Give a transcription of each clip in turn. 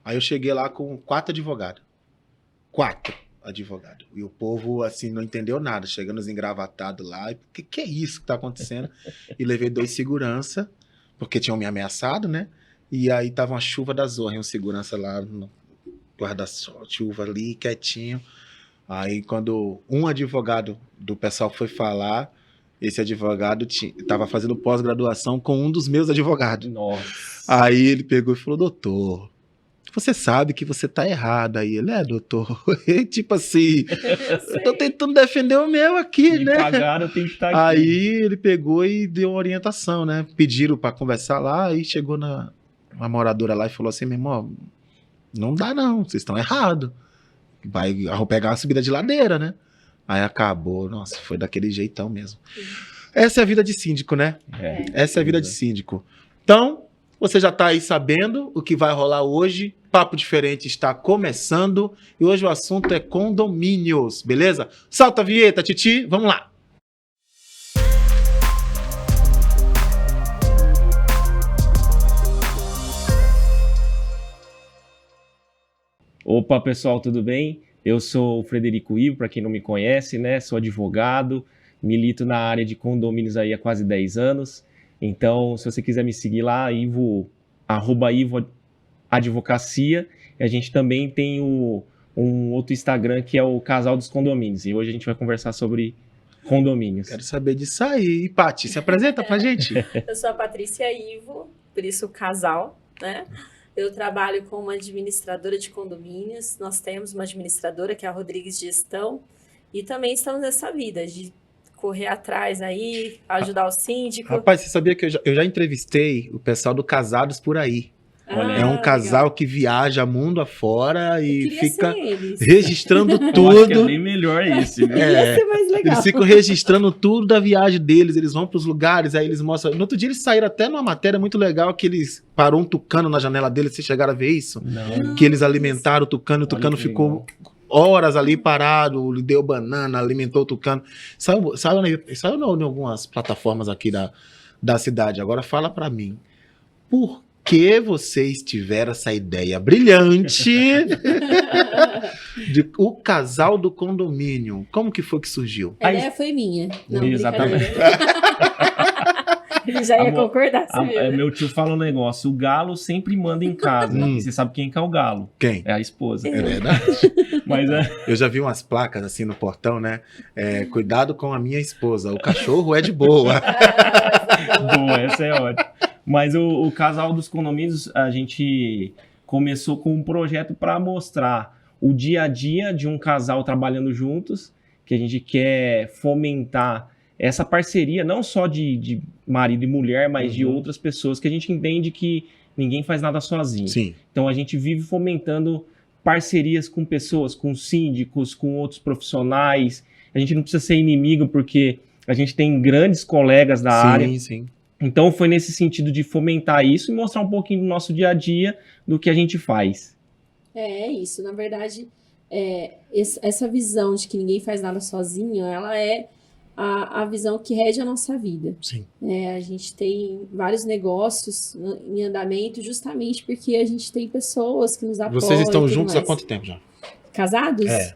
Aí eu cheguei lá com 4 advogados. 4 advogados. E o povo, assim, não entendeu nada. Chegando os engravatados lá. O que é isso que tá acontecendo? E levei 2 segurança, porque tinham me ameaçado, né? E aí tava uma chuva da zorra. E um segurança lá no guarda-chuva ali, quietinho. Aí quando um advogado do pessoal foi falar, esse advogado tava fazendo pós-graduação com um dos meus advogados. Nossa. Aí ele pegou e falou, doutor, você sabe que você tá errado. Aí ele, doutor, tipo assim, eu tô tentando defender o meu aqui, Me né? pagaram, eu tenho que estar aqui. Aí ele pegou e deu uma orientação, né? Pediram pra conversar lá, aí chegou uma moradora lá e falou assim, meu irmão, não dá não, vocês estão errados. Vai pegar uma subida de ladeira, né? Aí acabou, nossa, foi daquele jeitão mesmo. Essa é a vida de síndico, né? Essa é a vida de síndico. Então, você já tá aí sabendo o que vai rolar hoje. Papo Diferente está começando e hoje o assunto é condomínios, beleza? Solta a vinheta, Titi, vamos lá. Opa, pessoal, tudo bem? Eu sou o Frederico Ivo, para quem não me conhece, né? Sou advogado, milito na área de condomínios aí há quase 10 anos. Então, se você quiser me seguir lá, @Ivo Advocacia. E a gente também tem um outro Instagram que é o Casal dos Condomínios. E hoje a gente vai conversar sobre condomínios. Quero saber disso aí. E Paty, se apresenta pra gente. Eu sou a Patrícia Ivo, por isso casal, né? Eu trabalho como administradora de condomínios. Nós temos uma administradora que é a Rodrigues Gestão. E também estamos nessa vida de correr atrás aí, ajudar o síndico. Rapaz, você sabia que eu já entrevistei o pessoal do Casados por aí? Olha, É um casal legal. que viaja mundo afora e Queria fica ser eles. registrando Eu acho que é tudo. bem melhor esse, né? Queria ser mais legal. Eles ficam registrando tudo da viagem deles, eles vão pros lugares, aí eles mostram. No outro dia eles saíram até numa matéria muito legal que eles parou um tucano na janela deles, vocês chegaram a ver isso? Não. Que eles alimentaram o tucano, e o Olha tucano que ficou legal. horas ali parado, lhe deu banana, alimentou o tucano. Saiu em algumas plataformas aqui da cidade. Agora fala pra mim, por que vocês tiveram essa ideia brilhante de o casal do condomínio? Como que foi que surgiu? A ideia foi minha. Não, Exatamente. Ele já ia Amor, concordar, você viu? Meu tio fala um negócio, o galo sempre manda em casa. E você sabe quem que é o galo? Quem? É a esposa. É verdade. Mas Eu já vi umas placas assim no portão, né? Cuidado com a minha esposa, o cachorro é de boa. boa, essa é ótima. Mas o Casal dos Condomínios, a gente começou com um projeto para mostrar o dia a dia de um casal trabalhando juntos, que a gente quer fomentar essa parceria, não só de marido e mulher, mas de outras pessoas, que a gente entende que ninguém faz nada sozinho. Sim. Então a gente vive fomentando parcerias com pessoas, com síndicos, com outros profissionais. A gente não precisa ser inimigo, porque a gente tem grandes colegas da área. Sim. Então foi nesse sentido de fomentar isso e mostrar um pouquinho do nosso dia a dia, do que a gente faz. É isso. Na verdade, essa visão de que ninguém faz nada sozinho, ela é a visão que rege a nossa vida. Sim. A gente tem vários negócios em andamento justamente porque a gente tem pessoas que nos apoiam. Vocês estão e tudo juntos há mais. quanto tempo já? Casados? É.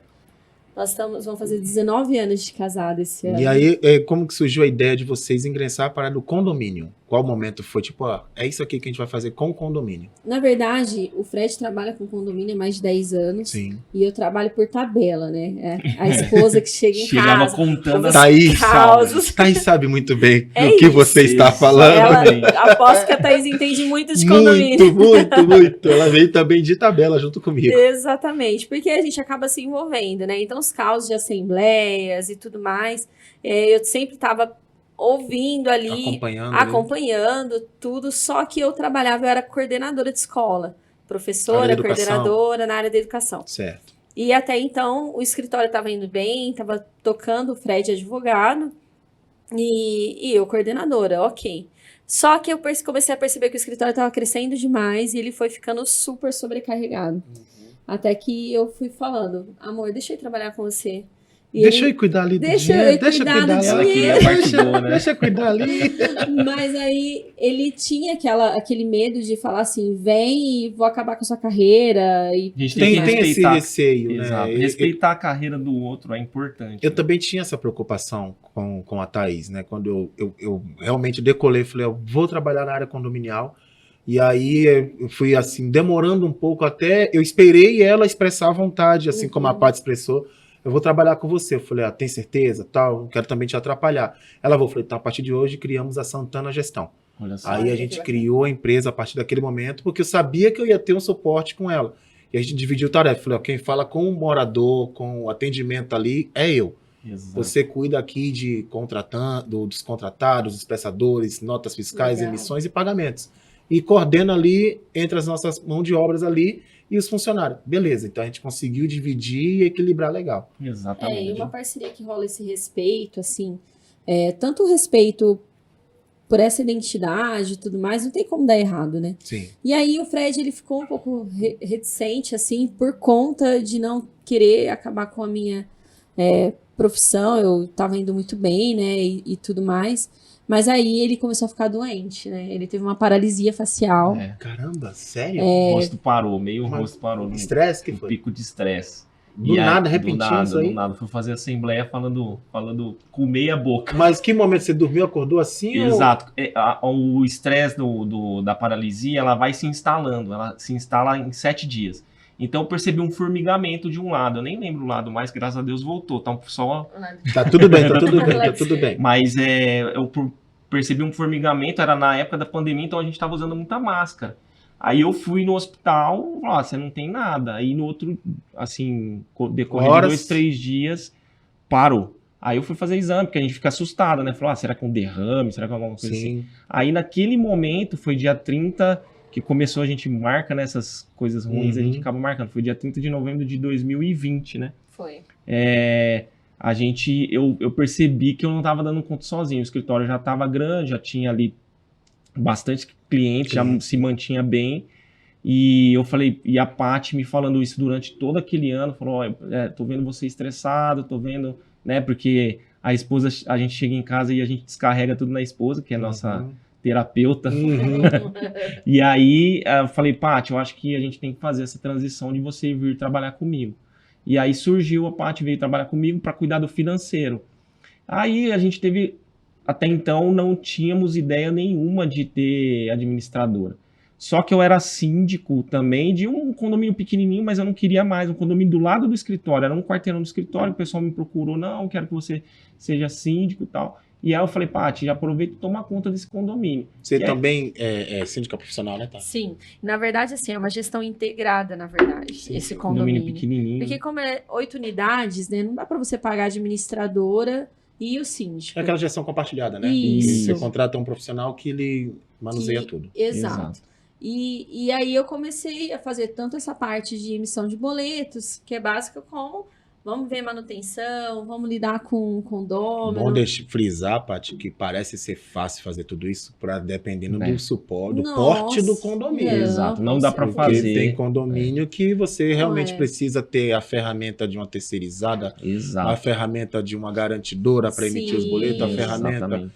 Nós vamos fazer 19 anos de casado esse ano. E aí, como que surgiu a ideia de vocês ingressar para o condomínio? Qual momento foi? Tipo, é isso aqui que a gente vai fazer com o condomínio. Na verdade, o Fred trabalha com condomínio há mais de 10 anos. Sim. E eu trabalho por tabela, né? A esposa que chega em Chegava casa. contando os Thaís causos. Thaís sabe muito bem É do que isso. você está Isso. falando. Ela, aposto que a Thaís entende muito de condomínio. Muito. Ela veio também de tabela junto comigo. Exatamente, porque a gente acaba se envolvendo, né? Então, os causos de assembleias e tudo mais, eu sempre estava ouvindo ali, acompanhando tudo, só que eu era coordenadora de escola, professora, coordenadora na área da educação. Certo. E até então, o escritório estava indo bem, estava tocando, o Fred advogado, e eu coordenadora, ok. Só que eu comecei a perceber que o escritório estava crescendo demais e ele foi ficando super sobrecarregado. Até que eu fui falando, amor, deixa eu trabalhar com você. Deixa eu ir cuidar ali do dinheiro. Deixa eu cuidar ali. Ela queria a parte boa, né? Deixa eu cuidar ali. Mas aí ele tinha aquele medo de falar assim, vem e vou acabar com a sua carreira. E a gente tem esse receio, exato. né? Respeitar a carreira do outro é importante. Eu também tinha essa preocupação com a Thaís, né? Quando eu realmente decolei, falei, eu vou trabalhar na área condominial. E aí eu fui assim, demorando um pouco até. Eu esperei ela expressar a vontade, assim como a Paty expressou. Eu vou trabalhar com você. Eu falei, tem certeza? Tal, não quero também te atrapalhar. Ela falou, então a partir de hoje criamos a Santana Gestão. Olha só. Aí a gente criou a empresa a partir daquele momento, porque eu sabia que eu ia ter um suporte com ela. E a gente dividiu tarefa. Falei, quem fala com o morador, com o atendimento ali, é eu. Exato. Você cuida aqui de dos contratados, dos prestadores, notas fiscais, emissões e pagamentos. E coordena ali entre as nossas mãos de obras ali e os funcionários. Beleza, então a gente conseguiu dividir e equilibrar legal. Exatamente. E uma parceria que rola esse respeito, assim, tanto o respeito por essa identidade e tudo mais, não tem como dar errado, né? Sim. E aí o Fred, ele ficou um pouco reticente, assim, por conta de não querer acabar com a minha profissão. Eu tava indo muito bem, né, e tudo mais. Mas aí ele começou a ficar doente, né? Ele teve uma paralisia facial. Caramba, sério? O rosto parou, o rosto parou. Estresse que foi? Pico de estresse. Do nada, repentino isso aí? Do nada, fui fazer assembleia falando com meia boca. Mas que momento você dormiu, acordou assim? Exato. O estresse da paralisia, ela vai se instalando. Ela se instala em 7 dias. Então eu percebi um formigamento de um lado. Eu nem lembro o lado mais, graças a Deus voltou. Tá só... Tá tudo bem, tá tudo bem. Mas eu percebi um formigamento, era na época da pandemia, então a gente tava usando muita máscara. Aí eu fui no hospital, você não tem nada. Aí no outro, assim, decorrer de 2, 3 dias, parou. Aí eu fui fazer exame, porque a gente fica assustado, né? Falou, será que é um derrame? Será que é alguma coisa assim? Aí naquele momento, foi dia 30... que começou, a gente marca nessas coisas ruins, a gente acaba marcando. Foi dia 30 de novembro de 2020, né? Foi. Eu percebi que eu não estava dando conta sozinho. O escritório já estava grande, já tinha ali bastante cliente, já se mantinha bem. E eu falei, e a Paty me falando isso durante todo aquele ano, falou, tô vendo você estressado, tô vendo, né? Porque a esposa, a gente chega em casa e a gente descarrega tudo na esposa, que é a nossa... terapeuta. E aí eu falei, Paty, eu acho que a gente tem que fazer essa transição de você vir trabalhar comigo. E aí surgiu, a Paty veio trabalhar comigo para cuidar do financeiro. Aí a gente teve, até então não tínhamos ideia nenhuma de ter administradora. Só que eu era síndico também de um condomínio pequenininho, mas eu não queria mais, um condomínio do lado do escritório, era um quarteirão do escritório, o pessoal me procurou, não, quero que você seja síndico e tal. E aí eu falei, Paty, já aproveita e toma conta desse condomínio. Você também é síndica profissional, né, tá? Sim. Na verdade, assim, é uma gestão integrada, na verdade, esse condomínio. Pequenininho. Porque como é 8 unidades, né, não dá para você pagar a administradora e o síndico. É aquela gestão compartilhada, né? Isso. Você contrata um profissional que ele manuseia tudo. Exato. E aí eu comecei a fazer tanto essa parte de emissão de boletos, que é básica, como... Vamos ver manutenção, vamos lidar com condômino. Bom frisar, Paty, que parece ser fácil fazer tudo isso, dependendo do suporte, do porte do condomínio. Exato, não dá para fazer. Porque tem condomínio que você realmente precisa ter a ferramenta de uma terceirizada, a ferramenta de uma garantidora para emitir os boletos, a ferramenta...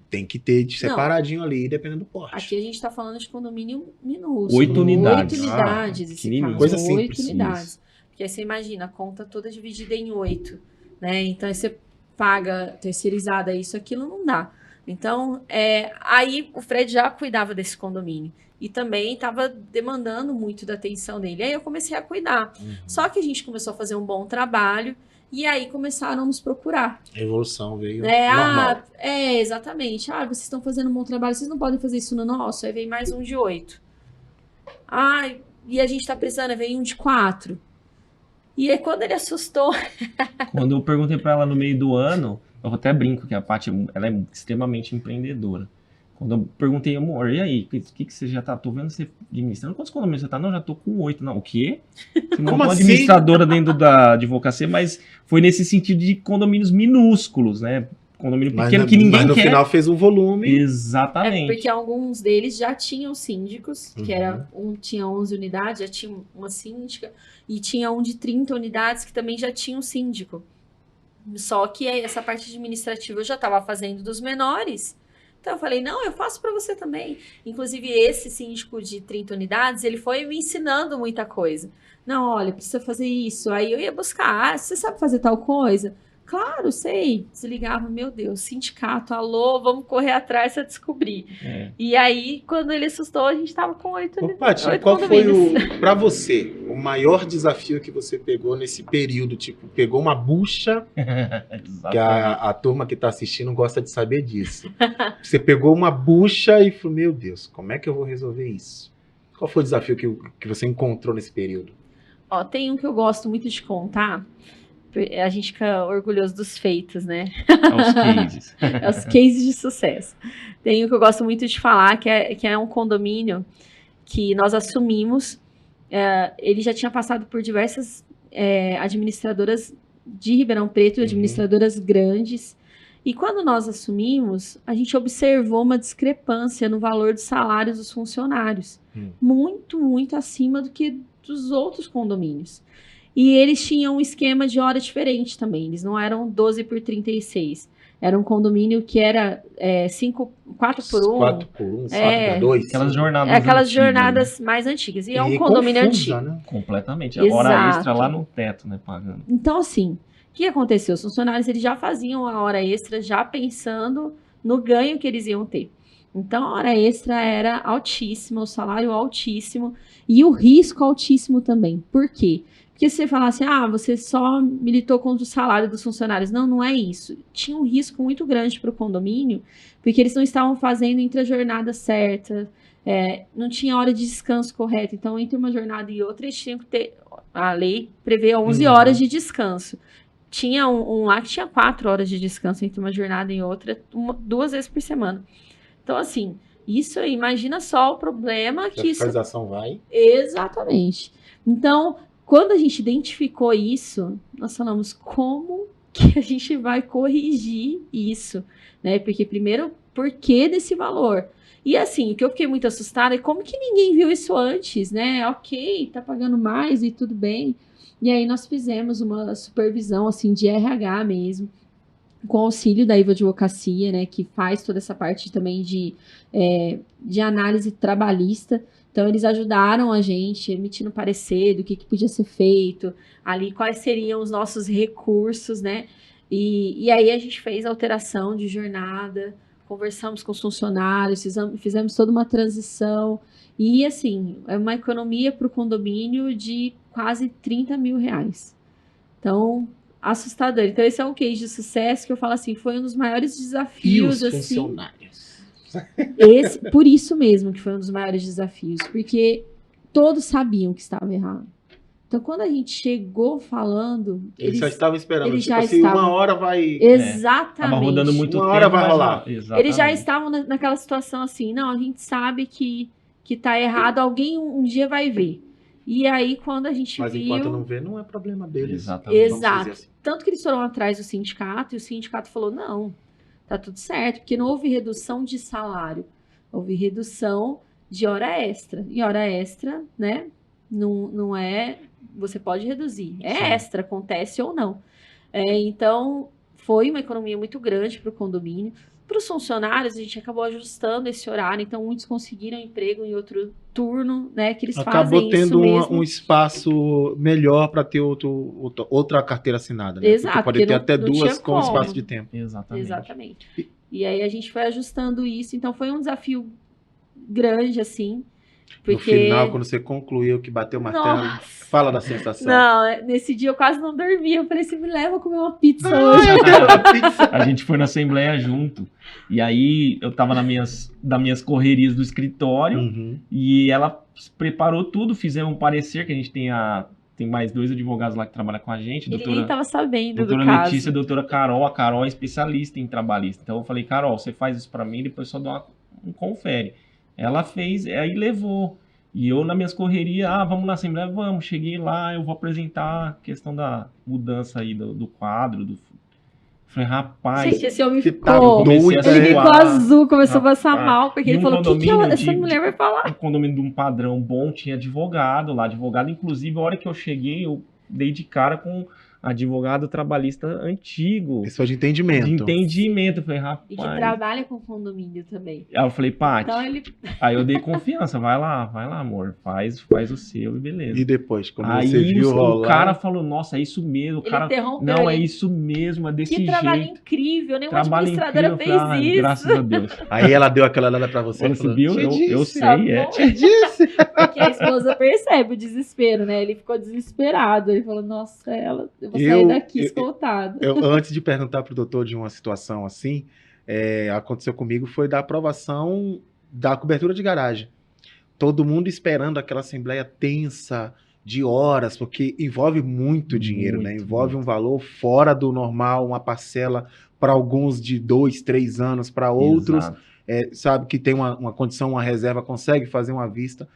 tem que ter separadinho ali, dependendo do porte. Aqui a gente está falando de condomínio minúsculo. 8 unidades. 8 unidades, esse caso. Coisa simples. 8 unidades. Porque aí você imagina, a conta toda dividida em 8, né? Então, aí você paga terceirizada, isso, aquilo, não dá. Então, aí o Fred já cuidava desse condomínio. E também estava demandando muito da atenção dele. Aí eu comecei a cuidar. Só que a gente começou a fazer um bom trabalho. E aí começaram a nos procurar. A evolução veio normal. Exatamente. Vocês estão fazendo um bom trabalho, vocês não podem fazer isso no nosso. Aí vem mais um de 8. E a gente está precisando, vem um de 4. E aí, quando ele assustou... Quando eu perguntei para ela no meio do ano, eu até brinco que a Paty, ela é extremamente empreendedora. Quando eu perguntei, amor, e aí, o que você já tá? Tô vendo você administrando. Quantos condomínios você tá? Não, já tô com 8. Não, o quê? Você não é uma administradora dentro da advocacia, mas foi nesse sentido de condomínios minúsculos, né? Condomínio pequeno que ninguém quer. Mas no final fez um volume. Exatamente. Porque alguns deles já tinham síndicos, que era tinha 11 unidades, já tinha uma síndica, e tinha um de 30 unidades que também já tinha um síndico. Só que essa parte administrativa eu já estava fazendo dos menores. Então eu falei, não, eu faço para você também. Inclusive esse síndico de 30 unidades, ele foi me ensinando muita coisa. Não, olha, precisa fazer isso. Aí eu ia buscar, você sabe fazer tal coisa? Claro, sei. Desligava, meu Deus, sindicato, alô, vamos correr atrás para descobrir. E aí, quando ele assustou, a gente estava com 8 unidades. Qual foi para você, o maior desafio que você pegou nesse período? Tipo, pegou uma bucha, que a turma que está assistindo gosta de saber disso. Você pegou uma bucha e falou, meu Deus, como é que eu vou resolver isso? Qual foi o desafio que você encontrou nesse período? Ó, tem um que eu gosto muito de contar. A gente fica orgulhoso dos feitos, né? Os cases. Os cases de sucesso. Tem um que eu gosto muito de falar, que é um condomínio que nós assumimos. Ele já tinha passado por diversas administradoras de Ribeirão Preto, administradoras grandes. E quando nós assumimos, a gente observou uma discrepância no valor dos salários dos funcionários. Muito, muito acima do que dos outros condomínios. E eles tinham um esquema de hora diferente também. Eles não eram 12 por 36. Era um condomínio que era 4 por 1. 4 por 1, 4 por 2. Aquelas jornadas aquelas antigas, jornadas mais antigas. E é um condomínio confusa, antigo. Né? Completamente. A hora extra lá no teto, né? Pagando. Então, assim, o que aconteceu? Os funcionários eles já faziam a hora extra já pensando no ganho que eles iam ter. Então, a hora extra era altíssima, o salário altíssimo e o risco altíssimo também. Por quê? Porque se você falasse, você só militou contra o salário dos funcionários. Não, não é isso. Tinha um risco muito grande para o condomínio, porque eles não estavam fazendo entre a jornada certa, não tinha hora de descanso correta. Então, entre uma jornada e outra, eles tinham que ter... A lei prevê 11 horas de descanso. Tinha um lá que tinha 4 horas de descanso entre uma jornada e outra, 2 vezes por semana. Então, assim, isso, imagina só o problema que isso... A fiscalização vai. Exatamente. Então... Quando a gente identificou isso, nós falamos como que a gente vai corrigir isso, né? Porque primeiro, por que desse valor? E assim, o que eu fiquei muito assustada é como que ninguém viu isso antes, né? Ok, tá pagando mais e tudo bem. E aí nós fizemos uma supervisão, assim, de RH mesmo, com auxílio da IVA Advocacia, né? Que faz toda essa parte também de análise trabalhista. Então, eles ajudaram a gente, emitindo parecer do que podia ser feito, ali quais seriam os nossos recursos, né? E aí a gente fez a alteração de jornada, conversamos com os funcionários, fizemos toda uma transição. E, assim, é uma economia para o condomínio de quase R$30 mil. Então, assustador. Então, esse é um case de sucesso que eu falo assim, foi um dos maiores desafios. E os funcionários? Por isso mesmo que foi um dos maiores desafios, porque todos sabiam que estava errado. Então, quando a gente chegou falando... Eles já estavam esperando. Eles tipo já assim, estavam... uma hora vai... Exatamente. Tava rodando muito uma tempo, hora vai rolar. Eles já estavam naquela situação assim, não, a gente sabe que tá errado, alguém um dia vai ver. E aí, quando a gente Mas viu... enquanto não vê, não é problema deles. Exatamente. Exato. Assim. Tanto que eles foram atrás do sindicato, e o sindicato falou, não, tá tudo certo, porque não houve redução de salário. Houve redução de hora extra. E hora extra, né, não é... Você pode reduzir. É Sim. Extra, acontece ou não. Então, foi uma economia muito grande para o condomínio. Para os funcionários, a gente acabou ajustando esse horário. Então, muitos conseguiram emprego em outro turno, né, que eles acabou fazem tendo isso mesmo. Um espaço melhor para ter outra carteira assinada. Né? Exato. Porque pode ter até duas com como. espaço de tempo. Exatamente. E aí a gente foi ajustando isso. Então foi um desafio grande, assim. Porque... No final, quando você concluiu que bateu o martelo, fala da sensação. Não, nesse dia eu quase não dormi. Eu falei, você me leva a comer uma pizza hoje. A gente foi na Assembleia junto. E aí eu tava das minhas correrias do escritório. E ela preparou tudo, fizemos um parecer que a gente tem mais 2 advogados lá que trabalham com a gente. Ele nem estava sabendo do caso. Doutora Letícia e doutora Carol. A Carol é especialista em trabalhista. Então eu falei, Carol, você faz isso para mim, depois só dá um confere. Ela fez, aí levou. E eu, nas minhas correrias, vamos na Assembleia? Vamos. Cheguei lá, eu vou apresentar a questão da mudança aí do quadro. Falei, rapaz... Gente, esse homem ficou... Ele ficou azul, começou a passar mal, porque ele falou, o que essa mulher vai falar? Um condomínio de um padrão bom, tinha advogado lá. Advogado, inclusive, a hora que eu cheguei, eu dei de cara com advogado trabalhista antigo. Isso foi de entendimento. De entendimento. Eu falei, rapaz... E que trabalha com condomínio também. Aí eu falei, Paty, então ele... aí eu dei confiança, vai lá, amor, faz o seu e beleza. E depois, quando aí você viu rolar... o cara falou, nossa, é isso mesmo. O cara, não, é isso mesmo, é desse jeito. Que trabalho incrível, nenhuma administradora fez isso. Graças a Deus. Aí ela deu aquela olhada pra você. Você viu? Eu sei, Te disse. Porque a esposa percebe o desespero, né? Ele ficou desesperado. Ele falou, nossa, eu vou sair daqui escoltado. Antes de perguntar pro doutor de uma situação assim, aconteceu comigo, foi da aprovação da cobertura de garagem. Todo mundo esperando aquela assembleia tensa de horas, porque envolve muito dinheiro, né? Envolve um valor fora do normal, uma parcela para alguns de 2, 3 anos, para outros, sabe, que tem uma condição, uma reserva, consegue fazer uma vista.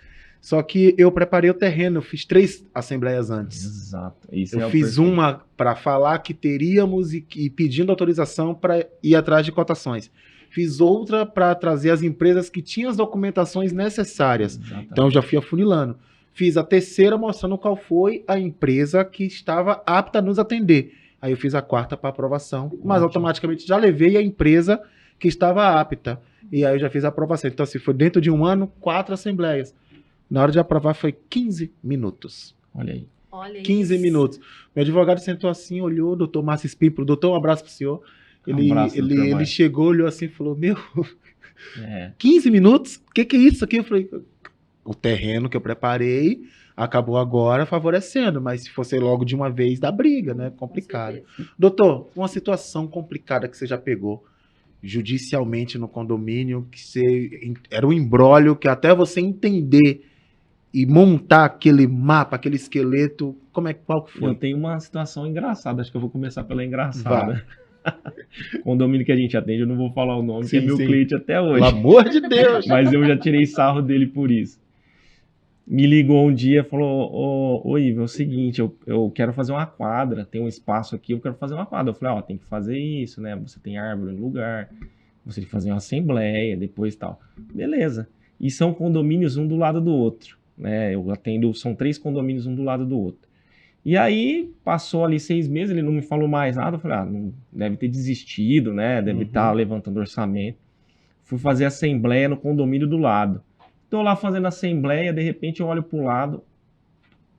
Só que eu preparei o terreno, eu fiz 3 assembleias antes. Exato. Eu fiz uma para falar que teríamos e pedindo autorização para ir atrás de cotações. Fiz outra para trazer as empresas que tinham as documentações necessárias. Exatamente. Então, eu já fui afunilando. Fiz a terceira mostrando qual foi a empresa que estava apta a nos atender. Aí eu fiz a 4ª para aprovação, mas automaticamente já levei a empresa que estava apta. E aí eu já fiz a aprovação. Então, assim, foi dentro de um ano, 4 assembleias. Na hora de aprovar foi 15 minutos. Olha aí. 15 minutos. Meu advogado sentou assim, olhou, doutor Márcio Espímpolo, doutor, um abraço pro senhor. Ele chegou, olhou assim e falou, 15 minutos? O que é isso aqui? Eu falei, o terreno que eu preparei acabou agora favorecendo, mas se fosse logo de uma vez, dá briga, né? Complicado. Doutor, uma situação complicada que você já pegou judicialmente no condomínio, que era um imbróglio que até você entender e montar aquele mapa, aquele esqueleto, qual que foi? Eu tenho uma situação engraçada, acho que eu vou começar pela engraçada. Condomínio que a gente atende, eu não vou falar o nome, que é meu cliente até hoje. Pelo amor de Deus! Mas eu já tirei sarro dele por isso. Me ligou um dia e falou, ô Ivo, é o seguinte, eu quero fazer uma quadra, tem um espaço aqui, eu quero fazer uma quadra. Eu falei, tem que fazer isso, né? Você tem árvore no lugar, você tem que fazer uma assembleia, depois tal. Beleza. E são condomínios um do lado do outro, né? Eu atendo, são 3 condomínios um do lado do outro. E aí, passou ali 6 meses, ele não me falou mais nada, eu falei, não, deve ter desistido, né? Deve estar levantando orçamento. Fui fazer assembleia no condomínio do lado. Tô lá fazendo assembleia, de repente eu olho pro lado,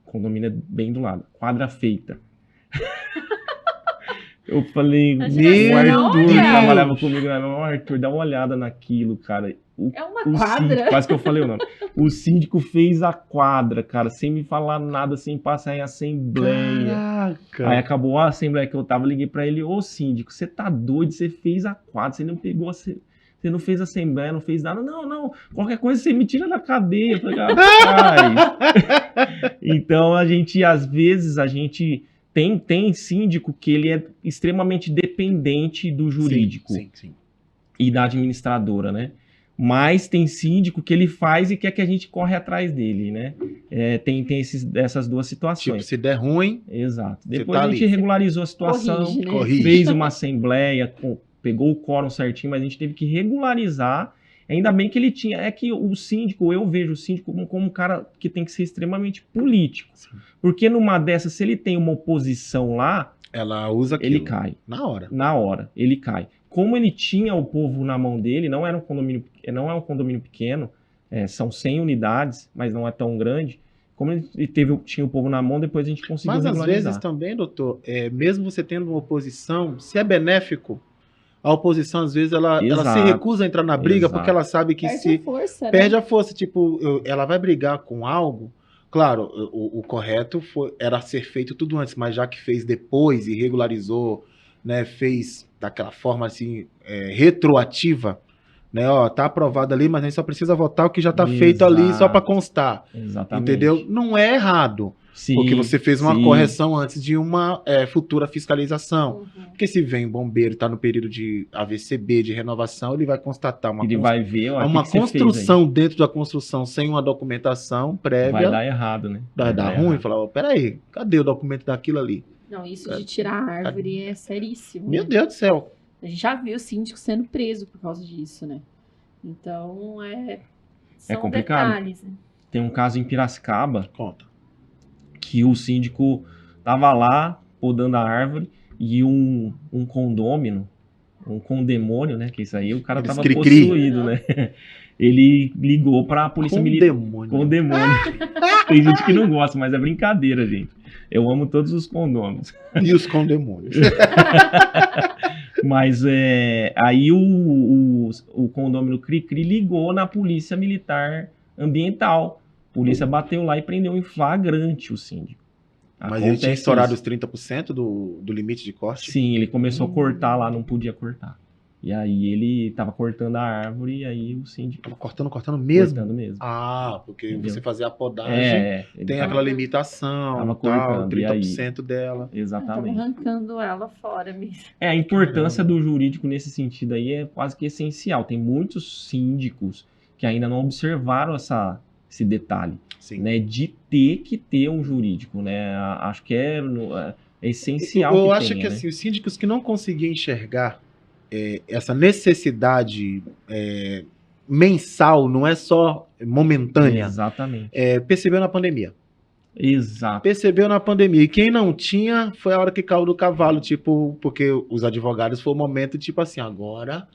o condomínio é bem do lado, quadra feita. Eu falei, o Arthur trabalhava comigo, Arthur, dá uma olhada naquilo, cara. É uma quadra? Síndico, quase que eu falei o nome. O síndico fez a quadra, cara, sem me falar nada, sem passar em assembleia. Caraca. Aí acabou a assembleia que eu tava, liguei pra ele, ô síndico, você tá doido, você fez a quadra, você não pegou você não fez assembleia, não fez nada. Não, qualquer coisa você me tira da cadeia. Eu falei, então, às vezes, tem síndico que ele é extremamente dependente do jurídico sim. E da administradora, né? Mas tem síndico que ele faz e quer que a gente corre atrás dele, né? Tem essas duas situações. Tipo, se der ruim... Exato. Depois a gente regularizou a situação, Corrige. Fez uma assembleia, pegou o quórum certinho, mas a gente teve que regularizar. Ainda bem que ele tinha... É que o síndico, eu vejo o síndico como um cara que tem que ser extremamente político. Sim. Porque numa dessas, se ele tem uma oposição lá... Ela usa aquilo. Ele cai. Na hora, ele cai. Como ele tinha o povo na mão dele, não é um condomínio pequeno, são 100 unidades, mas não é tão grande. Como ele tinha o povo na mão, depois a gente conseguiu regularizar. Mas às vezes também, doutor, mesmo você tendo uma oposição, se é benéfico, a oposição às vezes ela se recusa a entrar na briga porque ela sabe que perde a força. Tipo, ela vai brigar com algo. Claro, o correto era ser feito tudo antes, mas já que fez depois e regularizou, né, fez daquela forma assim, retroativa, né, tá aprovado ali, mas a gente só precisa votar o que já tá feito ali só para constar. Exatamente. Entendeu? Não é errado, porque você fez uma correção antes de uma futura fiscalização. Porque se vem bombeiro, tá no período de AVCB, de renovação, ele vai constatar vai ver uma construção dentro da construção sem uma documentação prévia. Vai dar errado, né? Vai dar ruim, falar, peraí, cadê o documento daquilo ali? Não, isso de tirar a árvore é seríssimo. Meu Deus do céu. A gente já viu o síndico sendo preso por causa disso, né? Então, são complicado. Detalhes. Né? Tem um caso em Piracicaba. Conta. Que o síndico tava lá, podando a árvore e um condômino, um condemônio, né? Que isso aí o cara tava possuído, né? Ele ligou pra polícia militar. Condemônio. Tem gente que não gosta, mas é brincadeira, gente. Eu amo todos os condôminos. E os condemônios. Mas aí o condômino Cri-Cri ligou na polícia militar ambiental. A polícia bateu lá e prendeu em flagrante o síndico. Mas ele tinha estourado os 30% do limite de corte? Sim, ele começou a cortar lá, não podia cortar. E aí ele tava cortando a árvore e aí o síndico... Tava cortando mesmo? Cortando mesmo. Ah, porque entendeu? Você fazia a podagem, tem aquela limitação, tava cortando, 30% dela. Exatamente. Tava arrancando ela fora mesmo. A importância do jurídico nesse sentido aí é quase que essencial. Tem muitos síndicos que ainda não observaram esse detalhe, né, de ter que ter um jurídico, né? Acho que é essencial. Eu acho que assim, os síndicos que não conseguiam enxergar essa necessidade mensal, não é só momentânea. Exatamente. Percebeu na pandemia. Exato. Percebeu na pandemia. E quem não tinha, foi a hora que caiu do cavalo, tipo, porque os advogados foi o momento, tipo assim, agora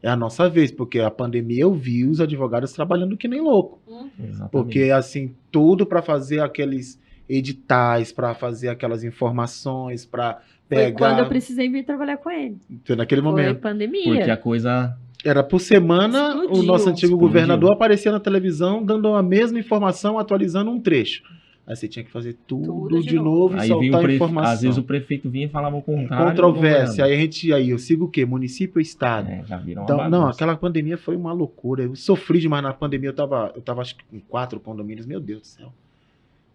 é a nossa vez, porque a pandemia eu vi os advogados trabalhando que nem louco. Exatamente. Porque, assim, tudo para fazer aqueles editais, para fazer aquelas informações, para pegar... Foi quando eu precisei vir trabalhar com ele. Foi naquele momento. Foi pandemia. Porque a coisa... Era por semana, o nosso antigo governador aparecia na televisão dando a mesma informação, atualizando um trecho. Aí você tinha que fazer tudo de novo e aí soltar a informação. Às vezes o prefeito vinha e falava o contrário. Controvérsia. Aí eu sigo o quê? Município ou estado? Já viram então, não, aquela pandemia foi uma loucura. Eu sofri demais na pandemia. Eu tava acho que com 4 condomínios. Meu Deus do céu.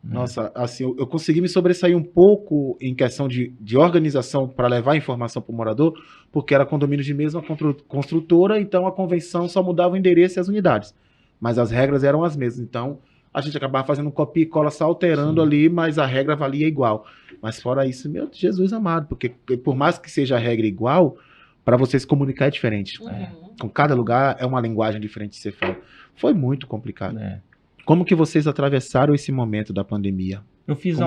Nossa, assim, eu consegui me sobressair um pouco em questão de organização para levar a informação para o morador, porque era condomínio de mesma construtora, então a convenção só mudava o endereço e as unidades. Mas as regras eram as mesmas. Então, a gente acabava fazendo copia e cola, só alterando ali, mas a regra valia igual. Mas fora isso, meu Jesus amado, porque por mais que seja a regra igual, para você se comunicar é diferente. Com cada lugar é uma linguagem diferente que você fala. Foi muito complicado. Como que vocês atravessaram esse momento da pandemia? Eu fiz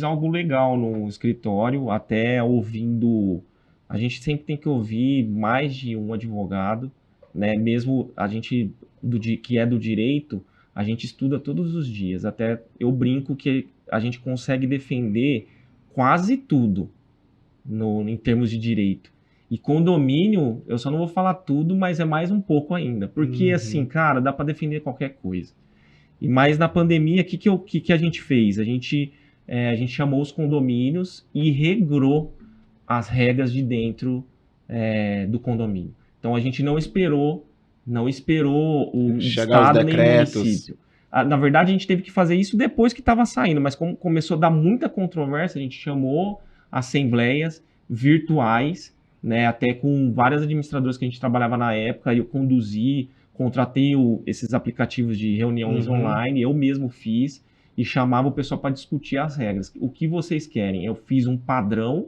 algo legal no escritório, até ouvindo... A gente sempre tem que ouvir mais de um advogado, né? Mesmo a gente que é do direito, a gente estuda todos os dias. Até eu brinco que a gente consegue defender quase tudo em termos de direito. E condomínio, eu só não vou falar tudo, mas é mais um pouco ainda. Porque, assim, cara, dá para defender qualquer coisa. Mas na pandemia, o que a gente fez? A gente chamou os condomínios e regrou as regras de dentro do condomínio. Então a gente não esperou o estado nem o município. Na verdade, a gente teve que fazer isso depois que estava saindo, mas como começou a dar muita controvérsia, a gente chamou assembleias virtuais, né, até com várias administradoras que a gente trabalhava na época, eu conduzi, contratei esses aplicativos de reuniões online, eu mesmo fiz e chamava o pessoal para discutir as regras. O que vocês querem? Eu fiz um padrão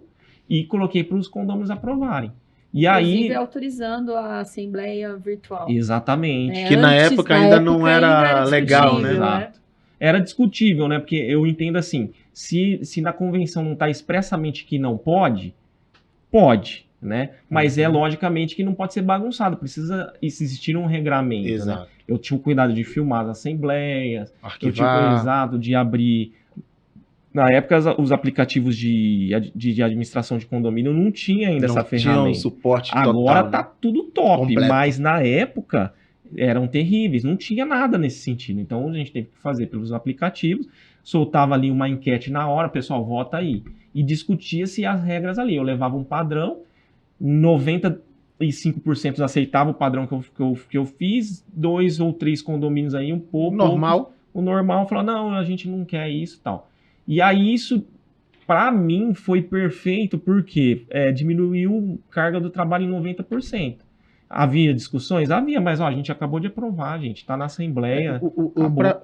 e coloquei para os condôminos aprovarem. E aí, autorizando a assembleia virtual. Exatamente. Que na época ainda não era legal, né? Exato. Era discutível, né? Porque eu entendo assim, se na convenção não está expressamente que não pode, né? Mas logicamente que não pode ser bagunçado, precisa existir um regramento. Exato. Né? Eu tinha o cuidado de filmar as assembleias, eu tinha o cuidado de abrir... Na época, os aplicativos de administração de condomínio não tinha ainda essa ferramenta. Não tinha um suporte Agora total, tá tudo top, completo. Mas na época eram terríveis, não tinha nada nesse sentido. Então a gente teve que fazer pelos aplicativos, soltava ali uma enquete na hora, pessoal, vota aí. E discutia-se as regras ali. Eu levava um padrão, 95% aceitava o padrão que eu fiz, 2 ou 3 condomínios aí, um pouco. Normal. O normal falou, não, a gente não quer isso e tal. E aí isso, para mim, foi perfeito, porque diminuiu a carga do trabalho em 90%. Havia discussões? Havia, mas a gente acabou de aprovar, gente, está na Assembleia.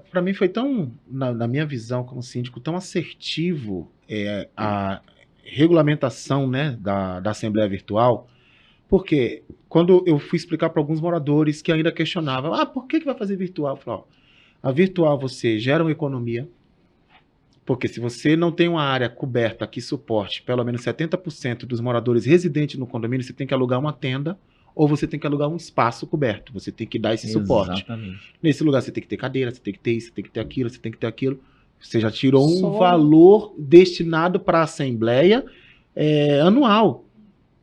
Para mim foi tão, na minha visão como síndico, tão assertivo a regulamentação, né, da Assembleia Virtual, porque quando eu fui explicar para alguns moradores que ainda questionavam, por que vai fazer virtual? Eu falei, a virtual você gera uma economia, Porque se você não tem uma área coberta que suporte pelo menos 70% dos moradores residentes no condomínio, você tem que alugar uma tenda ou você tem que alugar um espaço coberto. Você tem que dar esse suporte. Nesse lugar você tem que ter cadeira, você tem que ter isso, você tem que ter aquilo, você tem que ter aquilo. Você já tirou um valor destinado para a assembleia anual,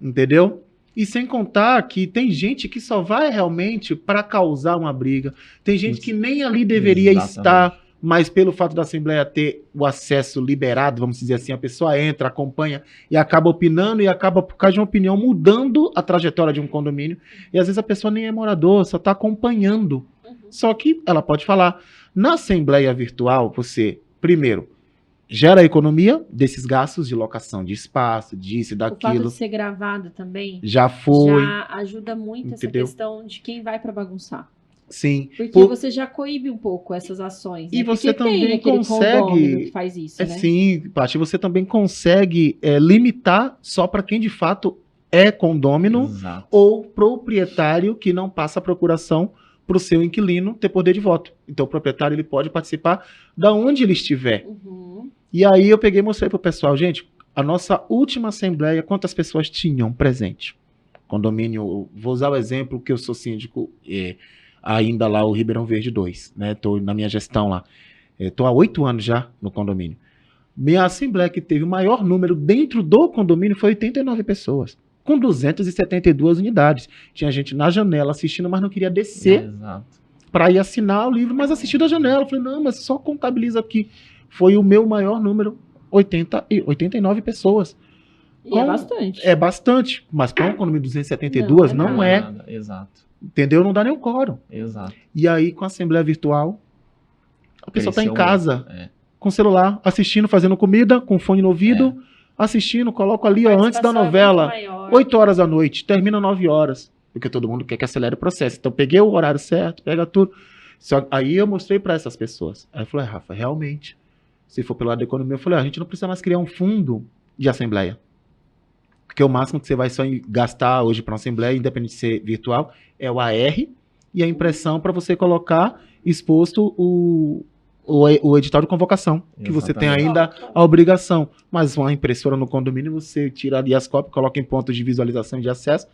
entendeu? E sem contar que tem gente que só vai realmente para causar uma briga. Tem gente que nem ali deveria estar, mas pelo fato da Assembleia ter o acesso liberado, vamos dizer assim, a pessoa entra, acompanha e acaba opinando e acaba, por causa de uma opinião, mudando a trajetória de um condomínio. E às vezes a pessoa nem é morador, só está acompanhando. Só que ela pode falar. Na Assembleia virtual, você, primeiro, gera a economia desses gastos de locação de espaço, disso e daquilo. O fato de ser gravado também já foi. Já ajuda muito essa questão de quem vai para bagunçar. Sim. Porque você já coíbe um pouco essas ações. E né? você porque também tem consegue. Que faz isso, né? Sim, Paty, você também consegue limitar só para quem de fato é condômino ou proprietário que não passa a procuração para o seu inquilino ter poder de voto. Então o proprietário ele pode participar da onde ele estiver. E aí eu peguei e mostrei pro pessoal, gente, a nossa última assembleia, quantas pessoas tinham presente? Condomínio, vou usar o exemplo que eu sou síndico ainda lá, o Ribeirão Verde 2, né? Tô na minha gestão lá. Tô há 8 anos já no condomínio. Minha assembleia que teve o maior número dentro do condomínio foi 89 pessoas, com 272 unidades. Tinha gente na janela assistindo, mas não queria descer para ir assinar o livro, mas assistir da janela. Eu falei, não, mas só contabiliza aqui. Foi o meu maior número, 89 pessoas. E é bastante. É bastante, mas para um condomínio de 272 não é. Nada. Exato. Entendeu? Não dá nem o quórum. Exato. E aí, com a assembleia virtual, a pessoa está em casa, com o celular, assistindo, fazendo comida, com fone no ouvido, assistindo, coloco ali antes da novela, 8 horas da noite, termina 9 horas, porque todo mundo quer que acelere o processo. Então, peguei o horário certo, pega tudo. Aí eu mostrei para essas pessoas. Aí eu falei, Rafa, realmente, se for pelo lado da economia, eu falei, a gente não precisa mais criar um fundo de assembleia. Porque o máximo que você vai só gastar hoje para uma assembleia, independente de ser virtual, é o AR e a impressão para você colocar exposto o edital de convocação, que você tem ainda a obrigação. Mas uma impressora no condomínio, você tira ali as cópias, coloca em pontos de visualização e de acesso,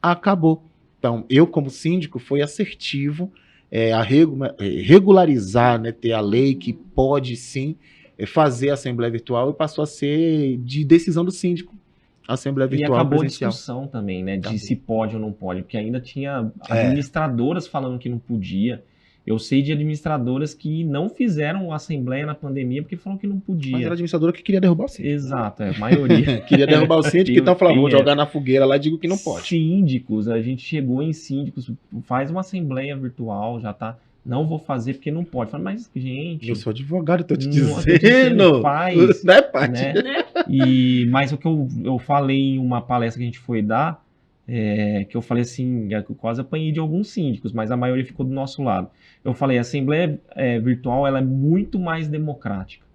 acabou. Então, eu como síndico, foi assertivo a regularizar, né, ter a lei que pode sim fazer a assembleia virtual e passou a ser de decisão do síndico. Assembleia virtual e acabou presencial. A discussão também, né, de se pode ou não pode, porque ainda tinha administradoras falando que não podia. Eu sei de administradoras que não fizeram assembleia na pandemia porque falaram que não podia. Mas era administradora que queria derrubar o síndico. Exato, a maioria. Queria derrubar o síndico, então falava, vou jogar na fogueira lá e digo que não pode. Síndicos, a gente chegou em síndicos, faz uma assembleia virtual, já tá... Não vou fazer porque não pode. Fala, mas, gente... Eu sou advogado, tô te dizendo. Faz, não é, Paty? Né? Mas o que eu falei em uma palestra que a gente foi dar, que eu falei assim, eu quase apanhei de alguns síndicos, mas a maioria ficou do nosso lado. Eu falei, a assembleia virtual ela é muito mais democrática.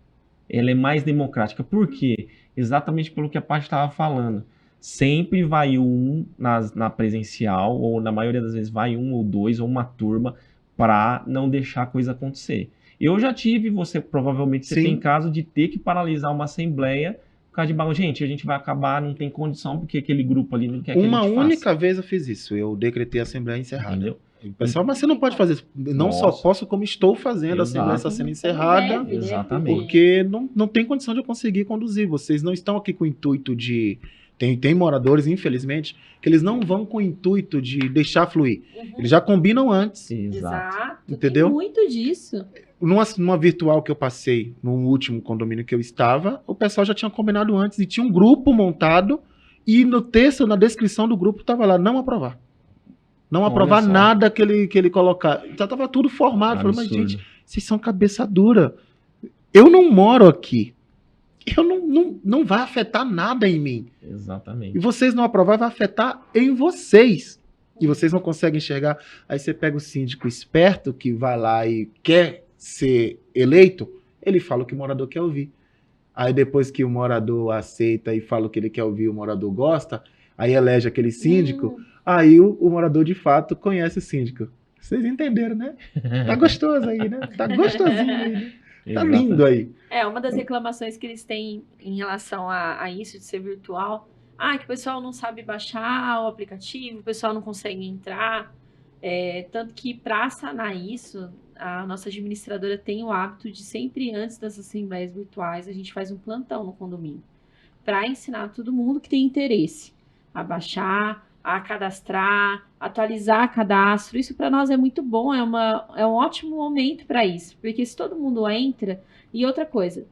Ela é mais democrática. Por quê? Exatamente pelo que a Paty estava falando. Sempre vai um na presencial, ou na maioria das vezes vai um ou dois, ou uma turma, para não deixar a coisa acontecer. Eu já tive, provavelmente tem caso de ter que paralisar uma assembleia por causa de bagunça. Gente, a gente vai acabar, não tem condição, porque aquele grupo ali não quer que a gente faça. Uma única vez eu fiz isso, eu decretei a assembleia encerrada. Entendeu? Pessoal, mas você não pode fazer isso. Não só posso, como estou fazendo, a assembleia está sendo encerrada. Exatamente. Porque não tem condição de eu conseguir conduzir. Vocês não estão aqui com o intuito de... Tem moradores, infelizmente, que eles não vão com o intuito de deixar fluir. Eles já combinam antes. Exato. Entendeu? Tem muito disso. Numa virtual que eu passei, no último condomínio que eu estava, o pessoal já tinha combinado antes e tinha um grupo montado e no texto, na descrição do grupo, estava lá, não aprovar. Não aprovar nada que ele colocar. Já estava tudo formado. Falei, mas gente, vocês são cabeça dura. Eu não moro aqui. Não vai afetar nada em mim. Exatamente. E vocês não aprovar, vai afetar em vocês. E vocês não conseguem enxergar. Aí você pega o síndico esperto que vai lá e quer ser eleito, ele fala o que o morador quer ouvir. Aí depois que o morador aceita e fala o que ele quer ouvir, o morador gosta, aí elege aquele síndico, aí o morador de fato conhece o síndico. Vocês entenderam, né? Tá gostoso aí, né? Tá gostosinho aí, né? Tá lindo aí. Uma das reclamações que eles têm em relação a isso de ser virtual, que o pessoal não sabe baixar o aplicativo, o pessoal não consegue entrar. Tanto que, para sanar isso, a nossa administradora tem o hábito de sempre, antes das assembleias virtuais, a gente faz um plantão no condomínio para ensinar todo mundo que tem interesse a baixar, a cadastrar, atualizar cadastro. Isso para nós é muito bom, é um ótimo momento para isso, porque se todo mundo entra. E outra coisa,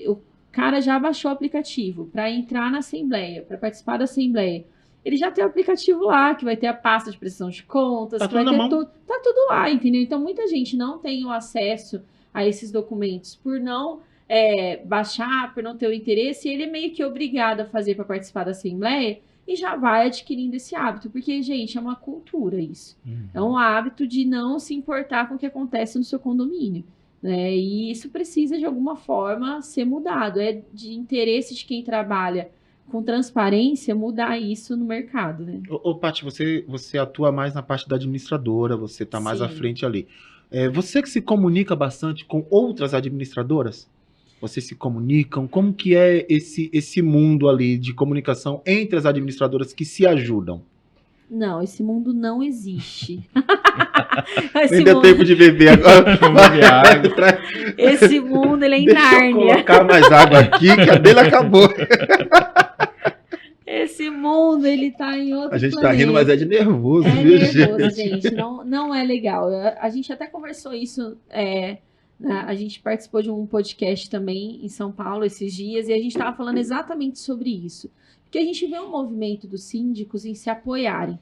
o cara já baixou o aplicativo para entrar na assembleia, para participar da assembleia. Ele já tem o aplicativo lá, que vai ter a pasta de prestação de contas, tá que vai ter tudo. Tá tudo lá, entendeu? Então, muita gente não tem o acesso a esses documentos por não baixar, por não ter o interesse, e ele é meio que obrigado a fazer para participar da assembleia e já vai adquirindo esse hábito. Porque, gente, é uma cultura isso. É um hábito de não se importar com o que acontece no seu condomínio. Né? E isso precisa, de alguma forma, ser mudado. É de interesse de quem trabalha com transparência, mudar isso no mercado, né? Paty, você atua mais na parte da administradora, você está mais à frente ali. Você que se comunica bastante com outras administradoras? Vocês se comunicam? Como que é esse mundo ali de comunicação entre as administradoras que se ajudam? Não, esse mundo não existe. Nem deu tempo de beber agora. Esse mundo, ele é em Nárnia. Deixa eu colocar mais água aqui, que a dele acabou. Esse mundo, ele tá em outro A gente planeta. tá rindo, mas é de nervoso, viu, gente? Não é legal. A gente até conversou isso, a gente participou de um podcast também em São Paulo esses dias, e a gente estava falando exatamente sobre isso. Porque a gente vê um movimento dos síndicos em se apoiarem,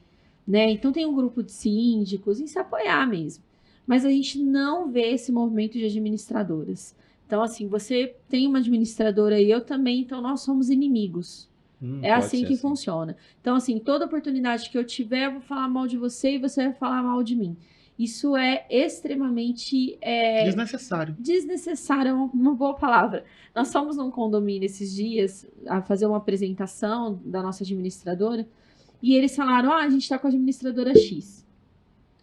né? Então tem um grupo de síndicos em se apoiar mesmo. Mas a gente não vê esse movimento de administradoras. Então, assim, você tem uma administradora e eu também, então nós somos inimigos. É assim que funciona. Então, assim, toda oportunidade que eu tiver, eu vou falar mal de você e você vai falar mal de mim. Isso é extremamente... desnecessário. Desnecessário é uma boa palavra. Nós fomos num condomínio esses dias a fazer uma apresentação da nossa administradora e eles falaram, a gente está com a administradora X.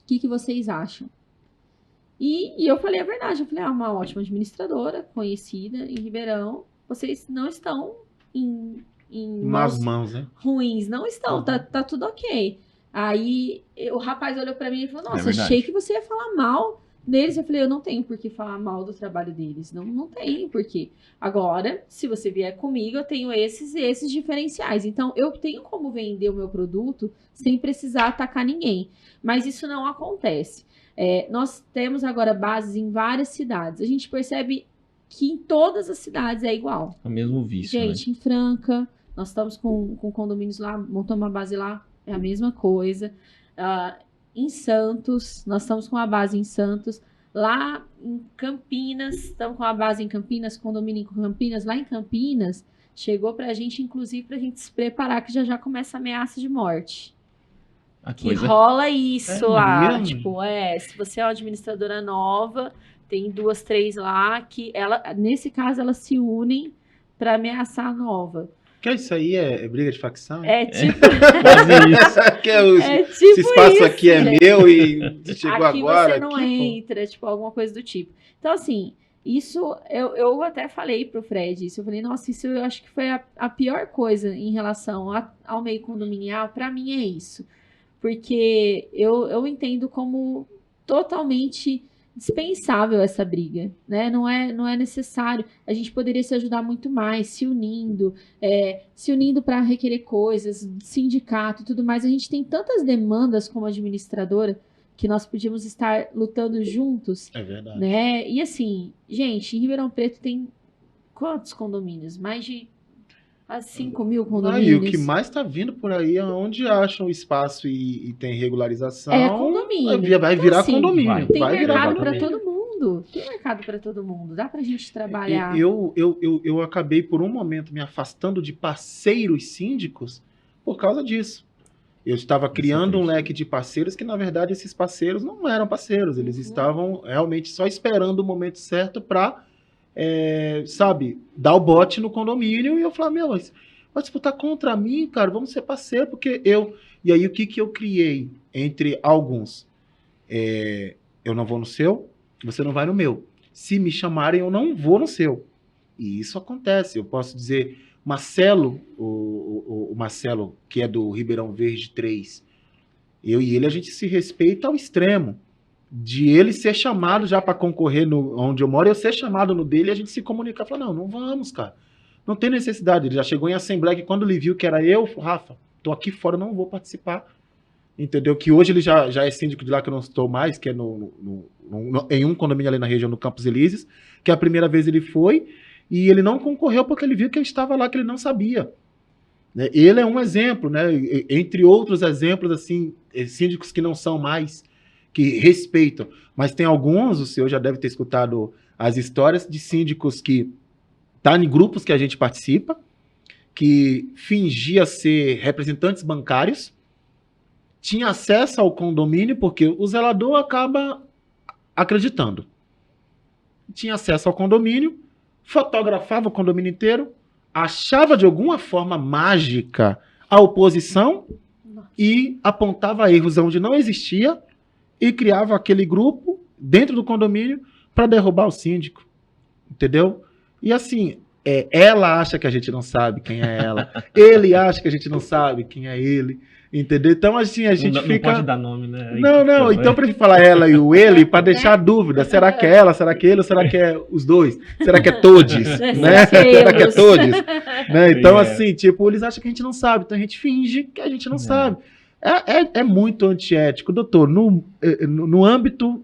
O que vocês acham? E eu falei a verdade. Eu falei, uma ótima administradora, conhecida em Ribeirão. Vocês não estão em nas mãos, né? Ruins. Não estão, tá tudo ok. Aí o rapaz olhou pra mim e falou, nossa, achei que você ia falar mal deles. Eu falei, eu não tenho por que falar mal do trabalho deles. Não tenho por quê. Agora, se você vier comigo, eu tenho esses diferenciais. Então, eu tenho como vender o meu produto sem precisar atacar ninguém. Mas isso não acontece. Nós temos agora bases em várias cidades. A gente percebe que em todas as cidades é igual. É o mesmo vício, gente, né? Em Franca, nós estamos com condomínios lá, montamos uma base lá, é a mesma coisa. Em Santos, nós estamos com a base em Santos. Lá em Campinas, estamos com a base em Campinas, condomínio em Campinas. Lá em Campinas, chegou pra gente, inclusive, pra gente se preparar, que já começa a ameaça de morte. Que rola isso lá. Mesmo? Tipo, se você é uma administradora nova, tem 2, 3 lá, que nesse caso, elas se unem pra ameaçar a nova. Que isso aí é briga de facção? Tipo... Quase isso. Tipo esse espaço isso, aqui é gente. meu e chegou aqui agora. Você não entra, tipo, alguma coisa do tipo. Então, assim, isso eu até falei pro Fred isso. Eu falei, nossa, isso eu acho que foi a pior coisa em relação ao meio condominial. Pra mim é isso. Porque eu entendo como totalmente dispensável essa briga, né? Não é necessário. A gente poderia se ajudar muito mais, se unindo para requerer coisas, sindicato e tudo mais. A gente tem tantas demandas como administradora que nós podíamos estar lutando juntos. É verdade. Né? E assim, gente, em Ribeirão Preto tem quantos condomínios? Mais de 5 mil condomínios. E o que mais está vindo por aí é onde acham espaço e tem regularização. É condomínio. Vai virar então, assim, condomínio. Tem vai mercado para todo mundo. Tem mercado para todo mundo. Dá pra gente trabalhar. Eu acabei por um momento me afastando de parceiros síndicos por causa disso. Eu estava criando um leque de parceiros que, na verdade, esses parceiros não eram parceiros. Eles estavam realmente só esperando o momento certo para... dar o bote no condomínio. E eu falei, mas vai disputar contra mim, cara, vamos ser parceiro, porque eu... E aí, o que eu criei entre alguns? Eu não vou no seu, você não vai no meu. Se me chamarem, eu não vou no seu. E isso acontece. Eu posso dizer, Marcelo, o Marcelo, que é do Ribeirão Verde 3, eu e ele, a gente se respeita ao extremo. De ele ser chamado já para concorrer onde eu moro, eu ser chamado no dele e a gente se comunicar. Falar, não vamos, cara. Não tem necessidade. Ele já chegou em assembleia que quando ele viu que era eu, Rafa, tô aqui fora, não vou participar. Entendeu? Que hoje ele já é síndico de lá, que eu não estou mais, que é em um condomínio ali na região do Campos Elíseos, que a primeira vez ele foi e ele não concorreu porque ele viu que eu estava lá, que ele não sabia. Ele é um exemplo, né? Entre outros exemplos, assim, síndicos que não são mais, que respeitam. Mas tem alguns, o senhor já deve ter escutado as histórias de síndicos que tá em grupos que a gente participa, que fingia ser representantes bancários, tinha acesso ao condomínio, porque o zelador acaba acreditando. Tinha acesso ao condomínio, fotografava o condomínio inteiro, achava de alguma forma mágica a oposição e apontava erros onde não existia e criava aquele grupo dentro do condomínio para derrubar o síndico. Entendeu? E assim, ela acha que a gente não sabe quem é ela, ele acha que a gente não sabe quem é ele. Entendeu? Então, assim, a gente fica... Não pode dar nome, né? Não. Então, para falar ela e o ele, para deixar a dúvida. Será que é ela? Será que é ele? Ou será que é os dois? Será que é todos? Né? Será que é todos? Né? Então, assim, tipo, eles acham que a gente não sabe. Então, a gente finge que a gente não sabe. É muito antiético. Doutor, no âmbito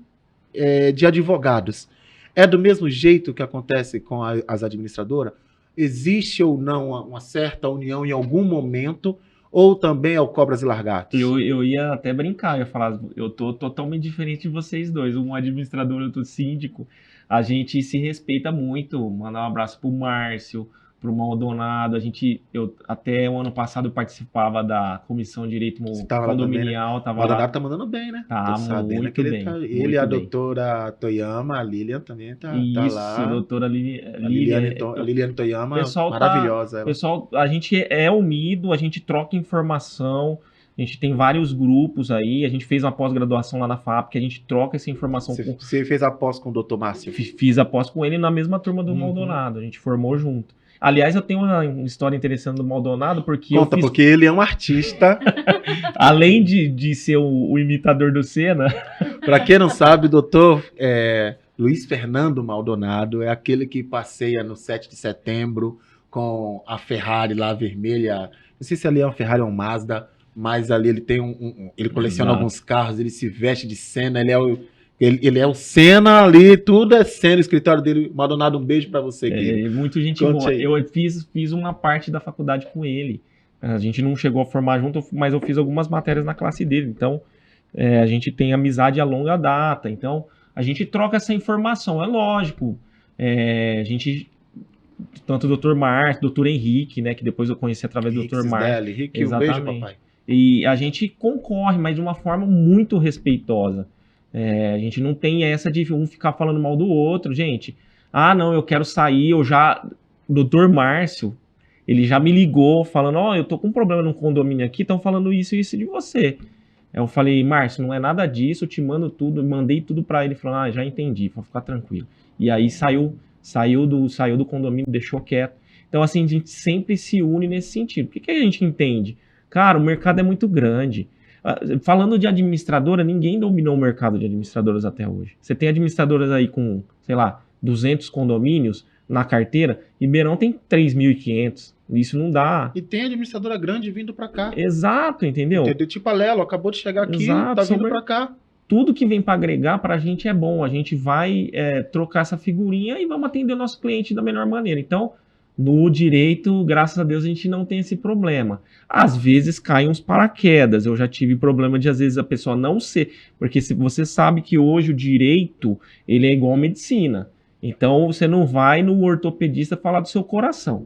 de advogados, é do mesmo jeito que acontece com as administradoras? Existe ou não uma certa união em algum momento... Ou também é o Cobras e Largatos? Eu ia até brincar, eu ia falar, eu tô totalmente diferente de vocês dois, um administrador, outro síndico, a gente se respeita muito, mandar um abraço pro Márcio, pro Maldonado, eu até o ano passado eu participava da Comissão de Direito Condominial, o Maldonado tá mandando bem, né? Tá muito bem. Ele e a doutora Toyama, a Lilian também tá lá. A doutora Lilian Toyama, maravilhosa. Pessoal, a gente é unido, a gente troca informação, a gente tem vários grupos aí, a gente fez uma pós-graduação lá na FAP, que a gente troca essa informação. Você fez a pós com o doutor Márcio? Fiz a pós com ele na mesma turma do Maldonado, a gente formou junto. Aliás, eu tenho uma história interessante do Maldonado, porque porque ele é um artista. Além de ser o imitador do Senna. Para quem não sabe, doutor Luiz Fernando Maldonado é aquele que passeia no 7 de setembro com a Ferrari lá vermelha. Não sei se ali é uma Ferrari ou um Mazda, mas ali ele tem ele coleciona alguns carros, ele se veste de Senna, ele é o Senna ali, tudo é Senna, o escritório dele. Maldonado, um beijo pra você. Muito gente boa. Eu fiz uma parte da faculdade com ele. A gente não chegou a formar junto, mas eu fiz algumas matérias na classe dele. Então, a gente tem amizade a longa data. Então, a gente troca essa informação. É lógico. A gente... Tanto o Dr. Márcio, o Dr. Henrique, né? Que depois eu conheci através do Dr. Márcio. Henrique, um beijo, papai. E a gente concorre, mas de uma forma muito respeitosa. A gente não tem essa de um ficar falando mal do outro, gente. Não, eu quero sair, o Dr. Márcio, ele já me ligou falando, eu tô com um problema no condomínio aqui, estão falando isso e isso de você. Eu falei, Márcio, não é nada disso, eu te mando tudo, mandei tudo pra ele, falou, já entendi, vou ficar tranquilo. E aí saiu do condomínio, deixou quieto. Então, assim, a gente sempre se une nesse sentido. O que a gente entende? Cara, o mercado é muito grande. Falando de administradora, ninguém dominou o mercado de administradoras até hoje. Você tem administradoras aí com, sei lá, 200 condomínios na carteira, Ribeirão tem 3.500. Isso não dá. E tem administradora grande vindo para cá. Exato, entendeu? Tipo a Lelo, acabou de chegar aqui, tá vindo para cá. Tudo que vem para agregar para a gente é bom. A gente vai trocar essa figurinha e vamos atender o nosso cliente da melhor maneira. Então, no direito, graças a Deus, a gente não tem esse problema. Às vezes caem uns paraquedas. Eu já tive problema de, às vezes, a pessoa não ser... Porque se você sabe que hoje o direito, ele é igual à medicina. Então, você não vai no ortopedista falar do seu coração.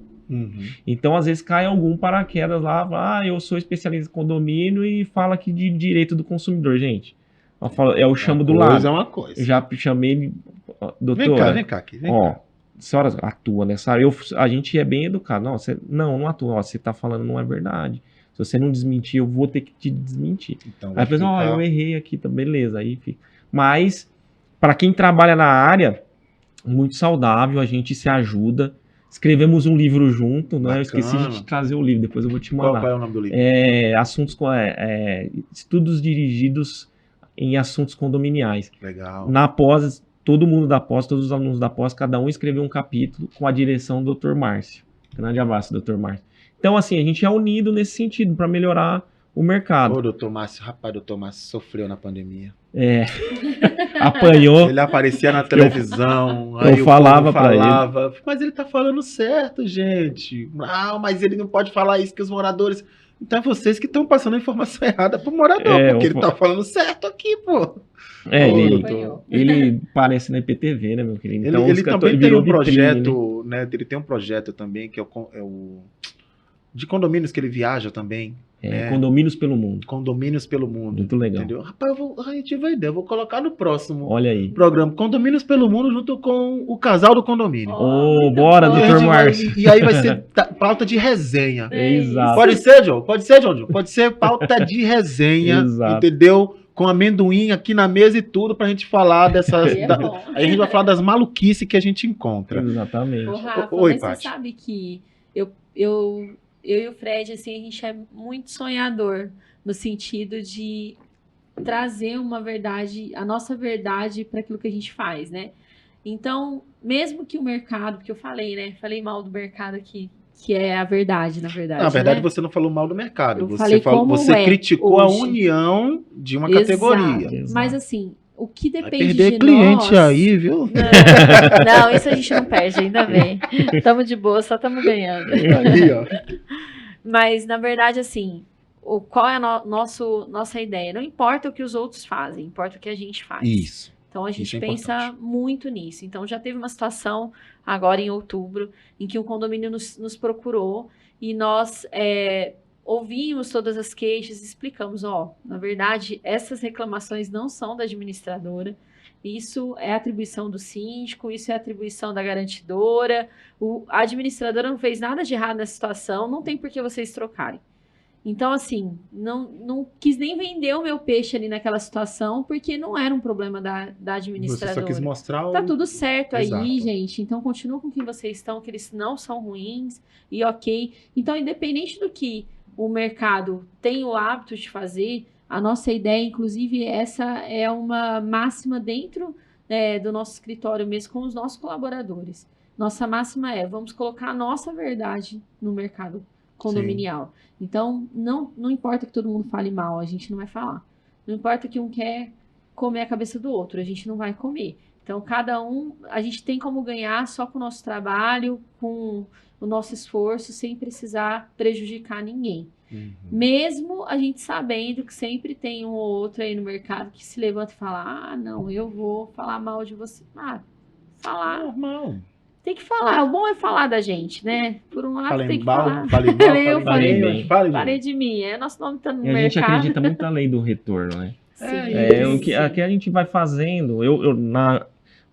Então, às vezes, cai algum paraquedas lá, eu sou especialista em condomínio e fala aqui de direito do consumidor, gente. Eu chamo do lado. É uma coisa. Eu já chamei ele... Doutor, vem cá. A senhora atua nessa área. A gente é bem educado. Não atua. Você está falando não é verdade. Se você não desmentir, eu vou ter que te desmentir. Então, aí a pessoa, eu errei aqui, tá beleza. Aí fica. Mas, para quem trabalha na área, muito saudável, a gente se ajuda. Escrevemos um livro junto, né? Eu esqueci de te trazer o livro, depois eu vou te mandar. Qual é o nome do livro? Estudos dirigidos em assuntos condominiais. Legal. Na pós, todo mundo da pós, todos os alunos da pós, cada um escreveu um capítulo com a direção do Dr. Márcio. Grande abraço, Dr. Márcio. Então, assim, a gente é unido nesse sentido, para melhorar o mercado. Ô, doutor Márcio, rapaz, doutor Márcio sofreu na pandemia. Apanhou. Ele aparecia na televisão, eu falava pra ele. Mas ele tá falando certo, gente. Não, mas ele não pode falar isso que os moradores... Então é vocês que estão passando a informação errada pro morador, porque ele tá falando certo aqui, pô. Ele parece na IPTV, né, meu querido? Então, ele também tem um projeto, né? Ele tem um projeto também, que é o de condomínios que ele viaja também. Condomínios pelo Mundo. Condomínios pelo Mundo. Muito legal. Entendeu? Rapaz, a gente vai ideia, eu vou colocar no próximo programa. Condomínios pelo Mundo junto com o casal do condomínio. Bora, doutor Márcio. E aí vai ser pauta de resenha. Exato. Pode ser, João? Pode ser, João? Pode ser pauta de resenha, entendeu? Com amendoim aqui na mesa e tudo pra gente falar dessas... Aí a gente vai falar das maluquices que a gente encontra. Exatamente. Rafa, mas você sabe que eu e o Fred, assim, a gente é muito sonhador no sentido de trazer uma verdade, a nossa verdade para aquilo que a gente faz, né? Então, mesmo que o mercado, porque eu falei, né? Falei mal do mercado aqui, que é a verdade, na verdade. Na verdade, né? você não falou mal do mercado. Você criticou hoje. A união de uma categoria. Exato. Mas assim, o que depende vai perder de cliente nós... aí, viu? Não, isso a gente não perde, ainda bem. Estamos de boa, só estamos ganhando. Aí, ó. Mas, na verdade, assim, qual é a nossa ideia? Não importa o que os outros fazem, importa o que a gente faz. Isso. Então, a gente pensa muito nisso. Então, já teve uma situação, agora em outubro, em que um condomínio nos procurou e nós... ouvimos todas as queixas, explicamos, na verdade, essas reclamações não são da administradora, isso é atribuição do síndico, isso é atribuição da garantidora, a administradora não fez nada de errado nessa situação, não tem por que vocês trocarem. Então, assim, não quis nem vender o meu peixe ali naquela situação, porque não era um problema da administradora. Você só quis mostrar Tá tudo certo Exato. aí, gente, então continua com quem vocês estão, que eles não são ruins, e ok. Então, independente do que o mercado tem o hábito de fazer, a nossa ideia, inclusive, essa é uma máxima dentro do nosso escritório mesmo, com os nossos colaboradores. Nossa máxima vamos colocar a nossa verdade no mercado condominial. Sim. Então, não importa que todo mundo fale mal, a gente não vai falar. Não importa que um quer comer a cabeça do outro, a gente não vai comer. Então, cada um, a gente tem como ganhar só com o nosso trabalho, com o nosso esforço, sem precisar prejudicar ninguém. Uhum. Mesmo a gente sabendo que sempre tem um ou outro aí no mercado que se levanta e fala, não, eu vou falar mal de você. Falar... Normal. Tem que falar, o bom é falar da gente, né? Por um lado tem que falar. Falei de mim, nosso nome tá no mercado. A gente acredita muito na lei do retorno, né? Sim. O que a gente vai fazendo,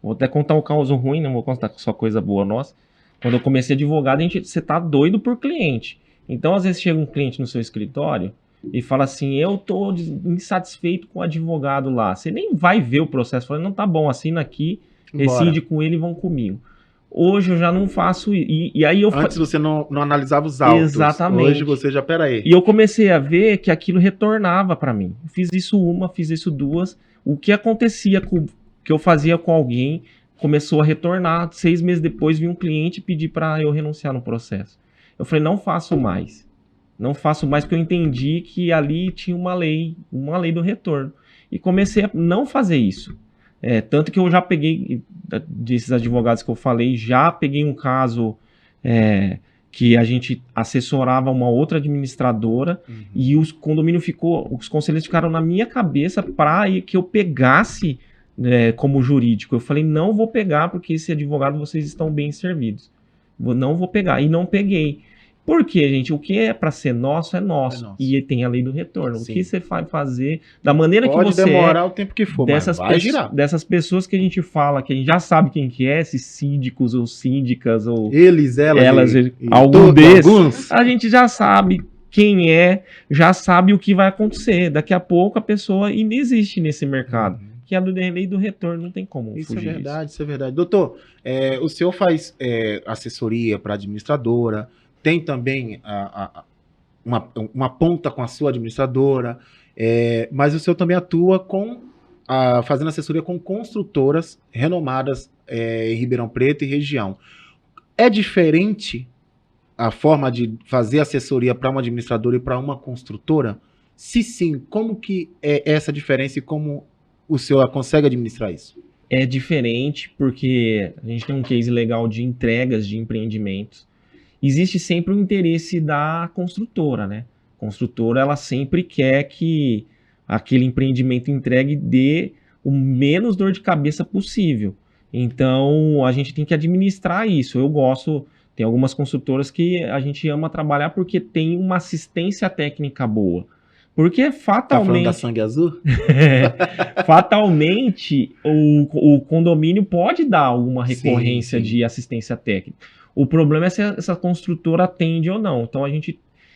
vou até contar um caso ruim, não vou contar só coisa boa nossa. Quando eu comecei advogado, você tá doido por cliente. Então, às vezes, chega um cliente no seu escritório e fala assim, eu tô insatisfeito com o advogado lá. Você nem vai ver o processo, fala, não, tá bom, assina aqui, rescinde com ele e vão comigo. Hoje eu já não faço isso. E aí Antes você não analisava os autos. Exatamente. Hoje você já, peraí. E eu comecei a ver que aquilo retornava para mim. Eu fiz isso fiz isso duas. O que acontecia que eu fazia com alguém começou a retornar. 6 meses depois, vinha um cliente pedir para eu renunciar no processo. Eu falei, não faço mais. Não faço mais porque eu entendi que ali tinha uma lei do retorno. E comecei a não fazer isso. Tanto que eu já peguei, desses advogados que eu falei, já peguei um caso que a gente assessorava uma outra administradora e os conselheiros ficaram na minha cabeça para que eu pegasse como jurídico. Eu falei, não vou pegar porque esse advogado vocês estão bem servidos. Não vou pegar. E não peguei. Por quê, gente? O que é para ser nosso é nosso. E tem a lei do retorno. Sim. O que você vai fazer, da maneira Pode que você demorar o tempo que for, mas vai girar. Dessas pessoas que a gente fala, que a gente já sabe quem que é, se síndicos ou síndicas, ou elas algum desses, a gente já sabe quem já sabe o que vai acontecer. Daqui a pouco a pessoa inexiste nesse mercado. que é a lei do retorno, não tem como Isso fugir é verdade, disso. isso é verdade. Doutor, o senhor faz assessoria para administradora, tem também uma ponta com a sua administradora, mas o senhor também atua fazendo assessoria com construtoras renomadas em Ribeirão Preto e região. É diferente a forma de fazer assessoria para uma administradora e para uma construtora? Se sim, como que é essa diferença e como o senhor consegue administrar isso? É diferente porque a gente tem um case legal de entregas de empreendimentos. Existe sempre o interesse da construtora, né? A construtora, ela sempre quer que aquele empreendimento entregue dê o menos dor de cabeça possível. Então, a gente tem que administrar isso. Eu gosto, tem algumas construtoras que a gente ama trabalhar porque tem uma assistência técnica boa. Porque fatalmente... Tá falando da Sangue Azul? Fatalmente, o condomínio pode dar alguma recorrência de assistência técnica. O problema é se essa construtora atende ou não. Então,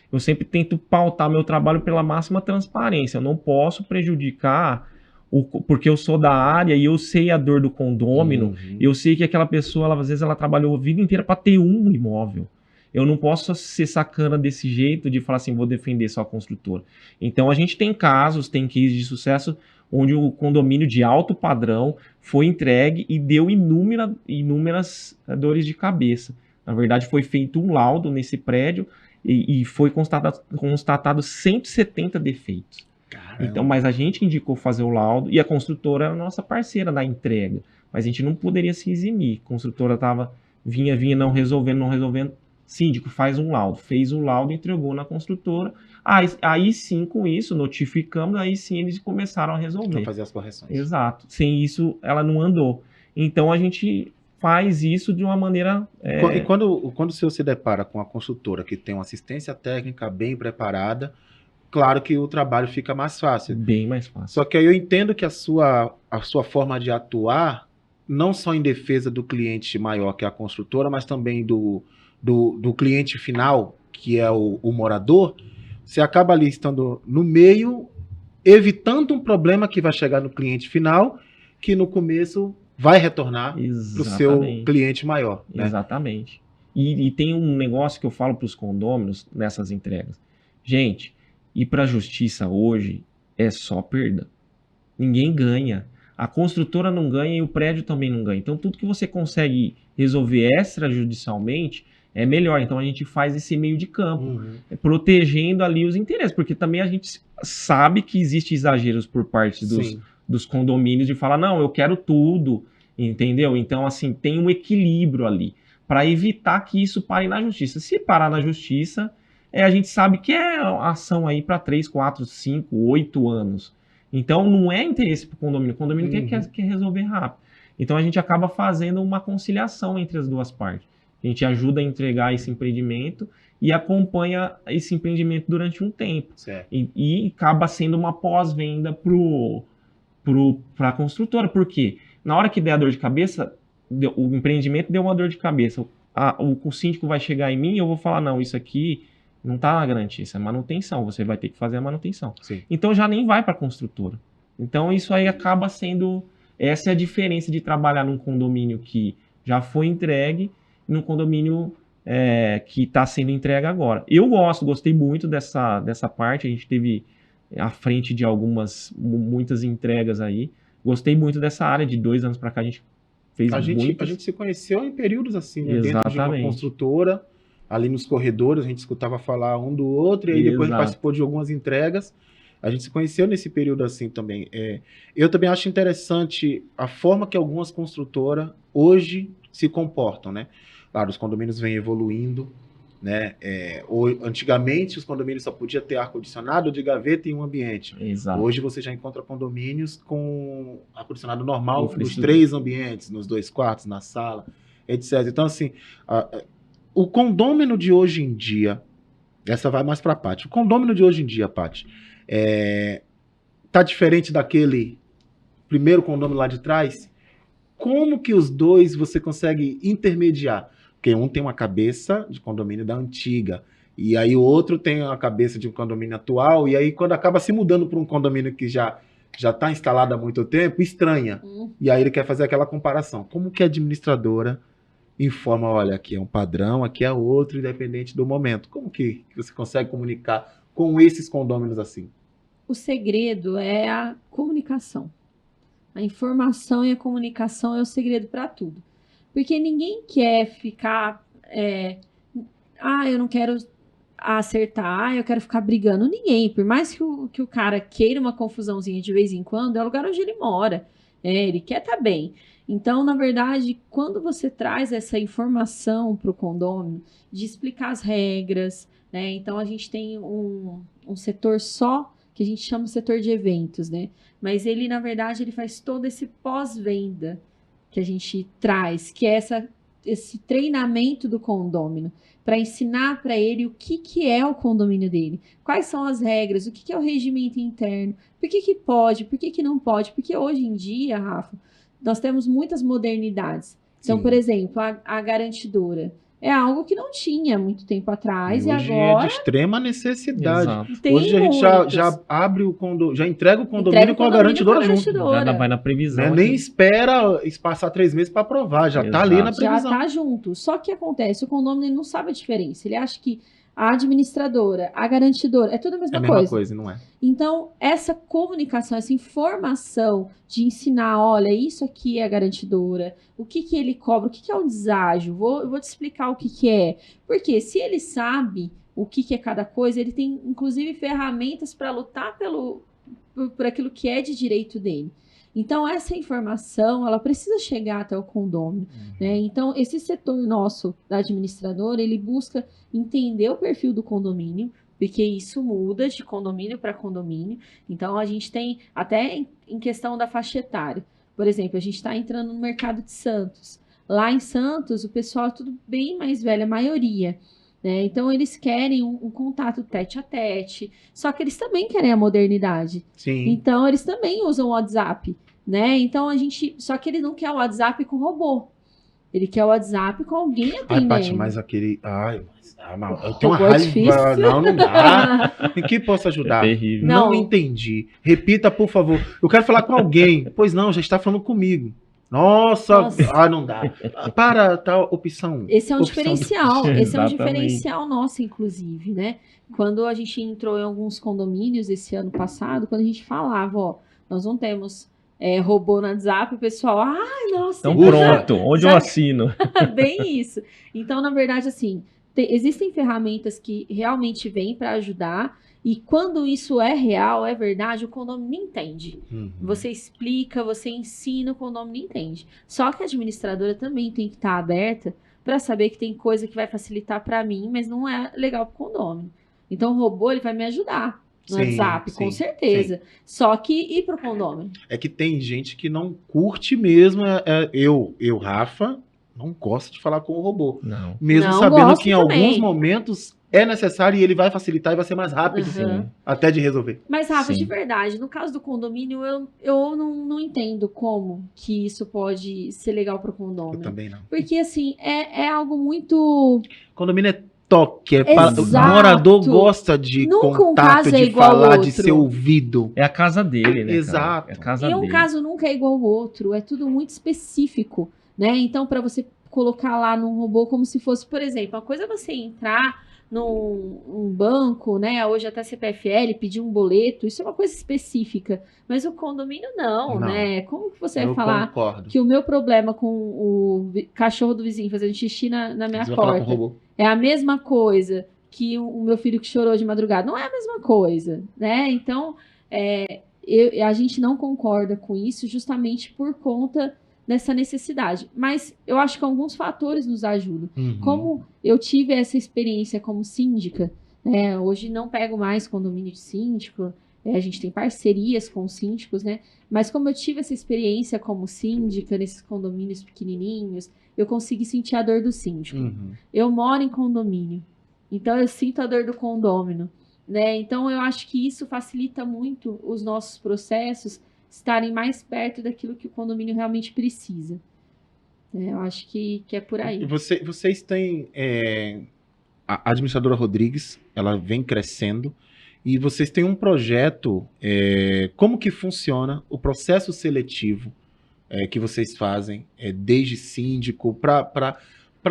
eu sempre tento pautar meu trabalho pela máxima transparência. Eu não posso prejudicar, porque eu sou da área e eu sei a dor do condômino. Eu sei que aquela pessoa, às vezes, ela trabalhou a vida inteira para ter um imóvel. Eu não posso ser sacana desse jeito de falar assim, vou defender só a construtora. Então, a gente tem cases de sucesso onde o condomínio de alto padrão foi entregue e deu inúmeras dores de cabeça. Na verdade, foi feito um laudo nesse prédio e foi constatado 170 defeitos. Caramba. Então, mas a gente indicou fazer o laudo e a construtora era a nossa parceira da entrega. Mas a gente não poderia se eximir. A construtora vinha não resolvendo. Síndico faz um laudo, fez o laudo, entregou na construtora. Aí sim, com isso, notificamos, aí sim eles começaram a resolver. Para fazer as correções. Exato. Sem isso, ela não andou. Então, a gente faz isso de uma maneira... E quando o senhor se depara com a construtora que tem uma assistência técnica bem preparada, claro que o trabalho fica mais fácil. Bem mais fácil. Só que aí eu entendo que a sua forma de atuar, não só em defesa do cliente maior, que é a construtora, mas também do cliente final, que é o morador, você acaba ali estando no meio, evitando um problema que vai chegar no cliente final, que no começo vai retornar para o seu cliente maior. Né? Exatamente. E tem um negócio que eu falo para os condôminos nessas entregas. Gente, ir para a justiça hoje é só perda. Ninguém ganha. A construtora não ganha e o prédio também não ganha. Então, tudo que você consegue resolver extrajudicialmente é melhor. Então, a gente faz esse meio de campo, protegendo ali os interesses. Porque também a gente sabe que existe exageros por parte dos condomínios de falar, não, eu quero tudo, entendeu? Então, assim, tem um equilíbrio ali para evitar que isso pare na justiça. Se parar na justiça, a gente sabe que é ação aí para 3, 4, 5, 8 anos. Então, não é interesse para o condomínio. O condomínio quer resolver rápido. Então, a gente acaba fazendo uma conciliação entre as duas partes. A gente ajuda a entregar esse empreendimento e acompanha esse empreendimento durante um tempo. E acaba sendo uma pós-venda para a construtora. Por quê? Na hora que der a dor de cabeça, o empreendimento deu uma dor de cabeça. O síndico vai chegar em mim e eu vou falar, não, isso aqui não está na garantia, isso é manutenção, você vai ter que fazer a manutenção. Então já nem vai para a construtora. Então isso aí acaba sendo... Essa é a diferença de trabalhar num condomínio que já foi entregue e num condomínio que está sendo entregue agora. Eu gostei muito dessa parte, a gente teve à frente de muitas entregas aí. Gostei muito dessa área, de 2 anos para cá a gente fez muitas. A gente se conheceu em períodos assim, né? Dentro de uma construtora, ali nos corredores, a gente escutava falar um do outro, e aí depois a gente participou de algumas entregas. A gente se conheceu nesse período assim também. Eu também acho interessante a forma que algumas construtoras hoje se comportam, né? Claro, os condomínios vêm evoluindo, né? Antigamente, os condomínios só podiam ter ar-condicionado de gaveta em um ambiente. Hoje você já encontra condomínios com ar-condicionado normal nos 3 ambientes, nos 2 quartos, na sala, etc. Então, assim, o condômino de hoje em dia, essa vai mais para a Paty. O condômino de hoje em dia, Paty, tá diferente daquele primeiro condômino lá de trás? Como que os dois você consegue intermediar? Porque um tem uma cabeça de condomínio da antiga, e aí o outro tem a cabeça de um condomínio atual, e aí quando acaba se mudando para um condomínio que já já está instalado há muito tempo, estranha. E aí ele quer fazer aquela comparação. Como que a administradora informa, olha, aqui é um padrão, aqui é outro, independente do momento. Como que você consegue comunicar com esses condôminos assim? O segredo é a comunicação. A informação e a comunicação é o segredo para tudo. Porque ninguém quer ficar... eu não quero acertar, eu quero ficar brigando. Ninguém. Por mais que o cara queira uma confusãozinha de vez em quando, é o lugar onde ele mora. Ele quer estar bem. Então, na verdade, quando você traz essa informação para o condômino, de explicar as regras, né? Então, a gente tem um setor só, que a gente chama de setor de eventos, né? Mas ele, na verdade, ele faz todo esse pós-venda que a gente traz, que é esse treinamento do condômino, para ensinar para ele o que é o condomínio dele, quais são as regras, o que é o regimento interno, por que pode, por que não pode, porque hoje em dia, Rafa, nós temos muitas modernidades. Então, por exemplo, a garantidora é algo que não tinha muito tempo atrás e hoje agora é de extrema necessidade. Hoje a gente já abre o condomínio, já entrega o condomínio com a garantidora junto. Já vai na previsão. Né? Nem espera passar 3 meses para aprovar, já está ali na previsão. Já está junto. Só que acontece, o condomínio ele não sabe a diferença. Ele acha que a administradora, a garantidora, é tudo a mesma coisa. É a mesma coisa, não é? Então, essa comunicação, essa informação de ensinar, olha, isso aqui é a garantidora, o que ele cobra, o que é o deságio, vou te explicar o que é. Porque se ele sabe o que é cada coisa, ele tem, inclusive, ferramentas para lutar por aquilo que é de direito dele. Então, essa informação, ela precisa chegar até o condômino, né? Então, esse setor nosso da administradora, ele busca entender o perfil do condomínio, porque isso muda de condomínio para condomínio. Então, a gente tem, até em questão da faixa etária, por exemplo, a gente está entrando no mercado de Santos. Lá em Santos, o pessoal é tudo bem mais velho, a maioria, né? Então, eles querem um contato tete a tete, só que eles também querem a modernidade. Sim. Então, eles também usam o WhatsApp, né? Então, só que ele não quer o WhatsApp com robô. Ele quer o WhatsApp com alguém atendendo. Ai, Paty, mas aquele... eu tenho uma raiva. Não dá. Em que posso ajudar? É terrível. Não entendi. Repita, por favor. Eu quero falar com alguém. Pois não, já está falando comigo. Nossa. Não dá. Para tal opção. Esse é um diferencial. Esse é um diferencial nosso, inclusive, né? Quando a gente entrou em alguns condomínios esse ano passado, quando a gente falava, nós não temos robô no WhatsApp, o pessoal, nossa. Então pronto, onde eu assino? Bem isso. Então, na verdade, assim, existem ferramentas que realmente vêm para ajudar. E quando isso é real, é verdade, o condomínio entende. Você explica, você ensina, o condomínio entende. Só que a administradora também tem que estar aberta para saber que tem coisa que vai facilitar para mim, mas não é legal para o condomínio. Então, o robô ele vai me ajudar no WhatsApp, com certeza. Sim. Só que ir para o condomínio. É que tem gente que não curte mesmo. Eu, Rafa, não gosto de falar com o robô. Não. Mesmo não sabendo que em também. alguns momentos é necessário e ele vai facilitar e vai ser mais rápido, até de resolver. Mas, Rafa, de verdade, no caso do condomínio, eu não entendo como que isso pode ser legal para o condomínio. Eu também não. Porque, assim, é algo muito... Condomínio é toque, o morador gosta de contato, de falar, de ser ouvido. É a casa dele, né? Exato. É a casa dele. Um caso nunca é igual ao outro, é tudo muito específico, né? Então, para você colocar lá num robô como se fosse, por exemplo, uma coisa é você entrar num banco, né? Hoje até CPFL, pedir um boleto, isso é uma coisa específica. Mas o condomínio não, né? Como que você vai falar que o meu problema com o cachorro do vizinho fazendo xixi na minha porta é a mesma coisa que o meu filho que chorou de madrugada? Não é a mesma coisa, né? Então, a gente não concorda com isso justamente por conta dessa necessidade. Mas eu acho que alguns fatores nos ajudam. Como eu tive essa experiência como síndica, né? Hoje não pego mais condomínio de síndico, a gente tem parcerias com os síndicos, né? Mas como eu tive essa experiência como síndica nesses condomínios pequenininhos, eu consegui sentir a dor do síndico. Eu moro em condomínio, então eu sinto a dor do condômino, né? Então eu acho que isso facilita muito os nossos processos estarem mais perto daquilo que o condomínio realmente precisa. Eu acho que é por aí. Vocês têm... a administradora Rodrigues, ela vem crescendo E vocês têm um projeto, como que funciona o processo seletivo que vocês fazem, desde síndico, para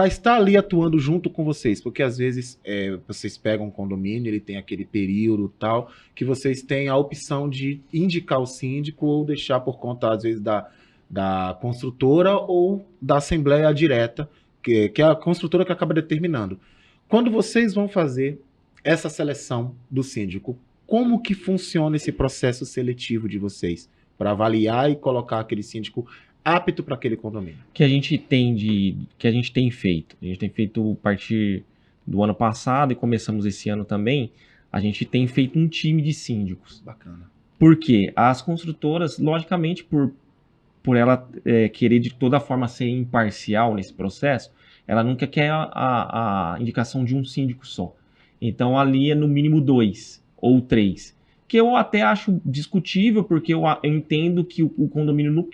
estar ali atuando junto com vocês? Porque às vezes vocês pegam um condomínio, ele tem aquele período tal, que vocês têm a opção de indicar o síndico ou deixar por conta, às vezes, da construtora ou da assembleia direta, que é a construtora que acaba determinando. Quando vocês vão fazer essa seleção do síndico, como que funciona esse processo seletivo de vocês para avaliar e colocar aquele síndico apto para aquele condomínio? Que a gente tem feito a partir do ano passado e começamos esse ano também, a gente tem feito um time de síndicos. Bacana. Por quê? As construtoras, logicamente, por ela querer de toda forma ser imparcial nesse processo, ela nunca quer a indicação de um síndico só. Então ali é no mínimo 2 ou 3. Que eu até acho discutível, porque eu entendo que o condomínio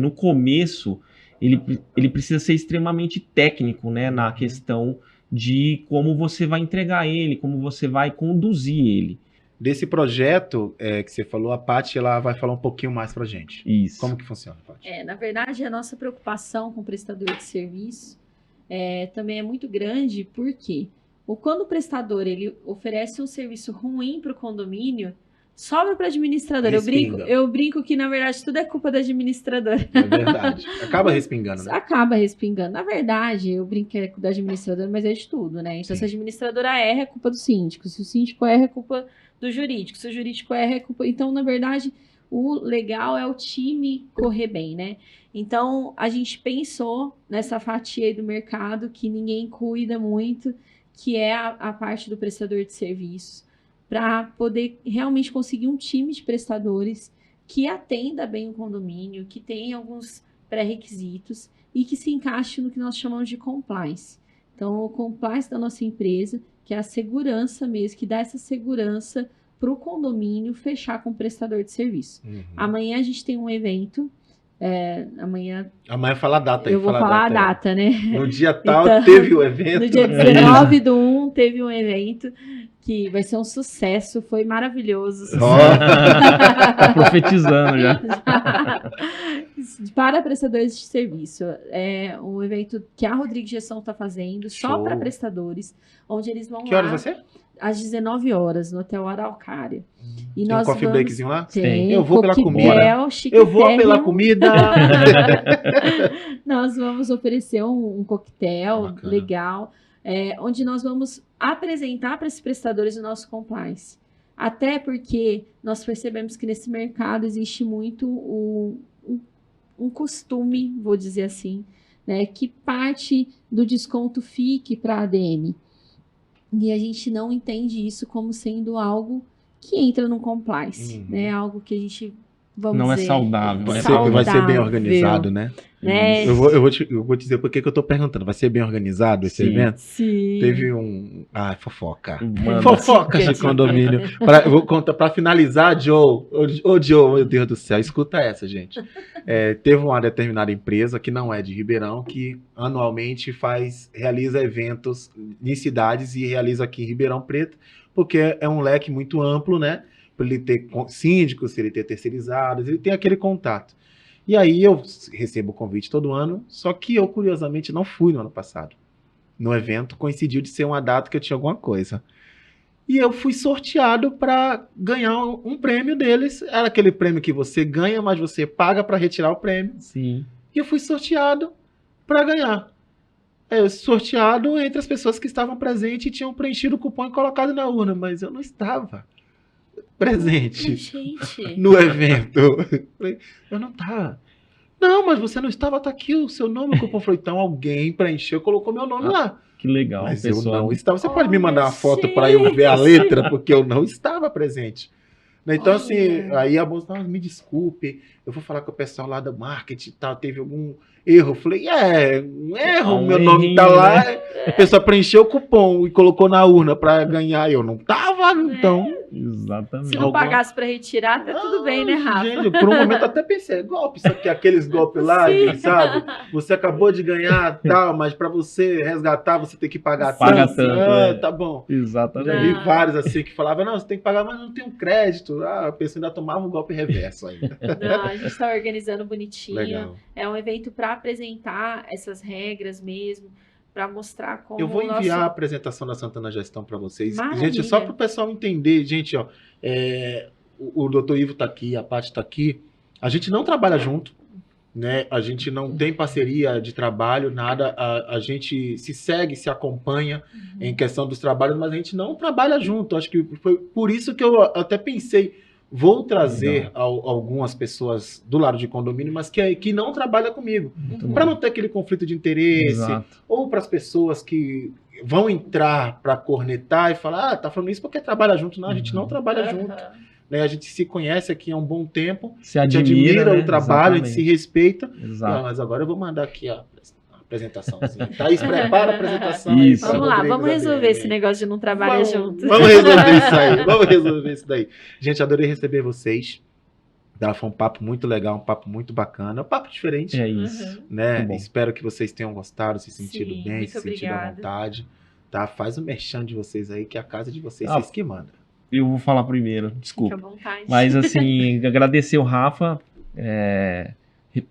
no começo ele precisa ser extremamente técnico, né, na questão de como você vai entregar ele, como você vai conduzir ele. Desse projeto que você falou, a Paty, ela vai falar um pouquinho mais pra gente. Isso. Como que funciona, Paty? Na verdade, a nossa preocupação com o prestador de serviço também é muito grande, porque quando o prestador ele oferece um serviço ruim para o condomínio, sobra para o administrador. Eu brinco que, na verdade, tudo é culpa do administrador. É verdade. Acaba respingando, né? Acaba respingando. Na verdade, eu brinco que é do administrador, mas é de tudo, né? Então, Sim. Se a administradora erra, é culpa do síndico. Se o síndico erra, é culpa do jurídico. Se o jurídico erra, é culpa... Então, na verdade, o legal é o time correr bem, né? Então, a gente pensou nessa fatia aí do mercado que ninguém cuida muito, que é a parte do prestador de serviços, para poder realmente conseguir um time de prestadores que atenda bem o condomínio, que tenha alguns pré-requisitos e que se encaixe no que nós chamamos de compliance. Então, o compliance da nossa empresa, que é a segurança mesmo, que dá essa segurança para o condomínio fechar com o prestador de serviço. Uhum. Amanhã a gente tem um evento. Amanhã fala a data aí. eu vou falar a data, né? No dia tal então, teve o evento. No dia 19/1 teve um evento que vai ser um sucesso, foi maravilhoso. Tá profetizando já. Para prestadores de serviço. É um evento que a Rodrigues Gestão está fazendo, só para prestadores, onde eles vão Que horas vai ser? Às 19 horas, no Hotel Araucária. E tem nós um coffee breakzinho lá? Tem. Eu vou pela comida. Eu vou pela comida. Nós vamos oferecer um coquetel Bacana. legal, onde nós vamos apresentar para esses prestadores o nosso compliance. Até porque nós percebemos que nesse mercado existe muito um costume, vou dizer assim, né, que parte do desconto fique para a ADM. E a gente não entende isso como sendo algo que entra no compliance, né? Algo que a gente, vamos não dizer... é saudável. Vai ser bem organizado, né? Né? Eu vou te dizer por que eu tô perguntando. Vai ser bem organizado esse evento? Sim. Teve um... fofoca. Manda. Fofoca de condomínio. Eu vou contar pra finalizar, Joe. Ô, Joe, meu Deus do céu. Escuta essa, gente. Teve uma determinada empresa que não é de Ribeirão, que anualmente realiza eventos em cidades e realiza aqui em Ribeirão Preto, porque é um leque muito amplo, né? Para ele ter síndicos, ele ter terceirizados, ele tem aquele contato. E aí eu recebo o convite todo ano, só que eu, curiosamente, não fui no ano passado. No evento, coincidiu de ser uma data que eu tinha alguma coisa. E eu fui sorteado para ganhar um prêmio deles. Era aquele prêmio que você ganha, mas você paga para retirar o prêmio. Sim. E eu fui sorteado para ganhar. Sorteado entre as pessoas que estavam presentes e tinham preenchido o cupom e colocado na urna, mas eu não estava presente no evento. Eu não estava. Não, mas você não estava, tá aqui o seu nome, o cupom. Falei, então alguém preencheu, colocou meu nome lá. Que legal, mas pessoal. Eu não estava. Você pode me mandar uma foto para eu ver a letra, porque eu não estava presente. Então, assim, aí a moça, me desculpe, eu vou falar com o pessoal lá do marketing e tal, teve algum erro. Eu falei, erro, meu nome tá lá. A pessoa preencheu o cupom e colocou na urna pra ganhar. Eu não tava, então... Exatamente. Se não pagasse pra retirar, tá tudo bem, né, Rafa? Gente, por um momento até pensei, golpe, isso aqui, aqueles golpes lá, sabe? Você acabou de ganhar, tal, mas pra você resgatar, você tem que pagar tanto. Tá bom. Exatamente. Já vi vários assim que falavam, não, você tem que pagar, mas não tem um crédito. A pessoa ainda tomava um golpe reverso ainda. Não, a gente tá organizando bonitinho. Legal. É um evento para apresentar essas regras mesmo, para mostrar como... Eu vou enviar a apresentação da Santana Gestão para vocês. Maravilha. Gente, só para o pessoal entender, gente, ó, o doutor Ivo tá aqui, a Paty tá aqui. A gente não trabalha junto, né? A gente não tem parceria de trabalho, nada. A gente se segue, se acompanha em questão dos trabalhos, mas a gente não trabalha junto. Acho que foi por isso que eu até pensei, vou trazer algumas pessoas do lado de condomínio, mas que não trabalham comigo. Para não ter aquele conflito de interesse. Exato. Ou para as pessoas que vão entrar para cornetar e falar, tá falando isso porque trabalha junto. Não, a gente não trabalha junto. Né? A gente se conhece aqui há um bom tempo, se admira né? o trabalho, a gente se respeita. Mas agora eu vou mandar aqui a apresentação. Assim. Thaís, prepara a apresentação. Isso. Aí, vamos lá, vamos resolver esse negócio de não trabalhar junto. Vamos resolver isso aí, vamos resolver isso daí. Gente, adorei receber vocês. Foi um papo muito legal, um papo muito bacana, um papo diferente. É isso. Né? Espero que vocês tenham gostado, se sentido bem, se sentido à obrigada. vontade. Tá? Faz o merchan de vocês aí, que é a casa de vocês, vocês que mandam. Eu vou falar primeiro, desculpa. Fica à vontade. Mas assim, agradecer o Rafa.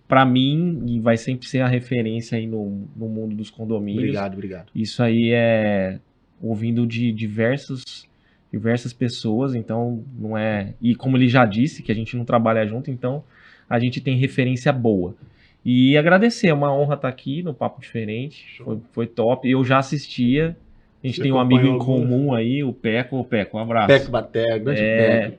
Para mim, vai sempre ser a referência aí no mundo dos condomínios. Obrigado. Isso aí ouvindo de diversas pessoas, então não é... E como ele já disse, que a gente não trabalha junto, então a gente tem referência boa. E agradecer, é uma honra estar aqui no Papo Diferente, foi top. Eu já assistia, a gente tem um amigo em comum aí, o Peco. Um abraço. Peco Baté, grande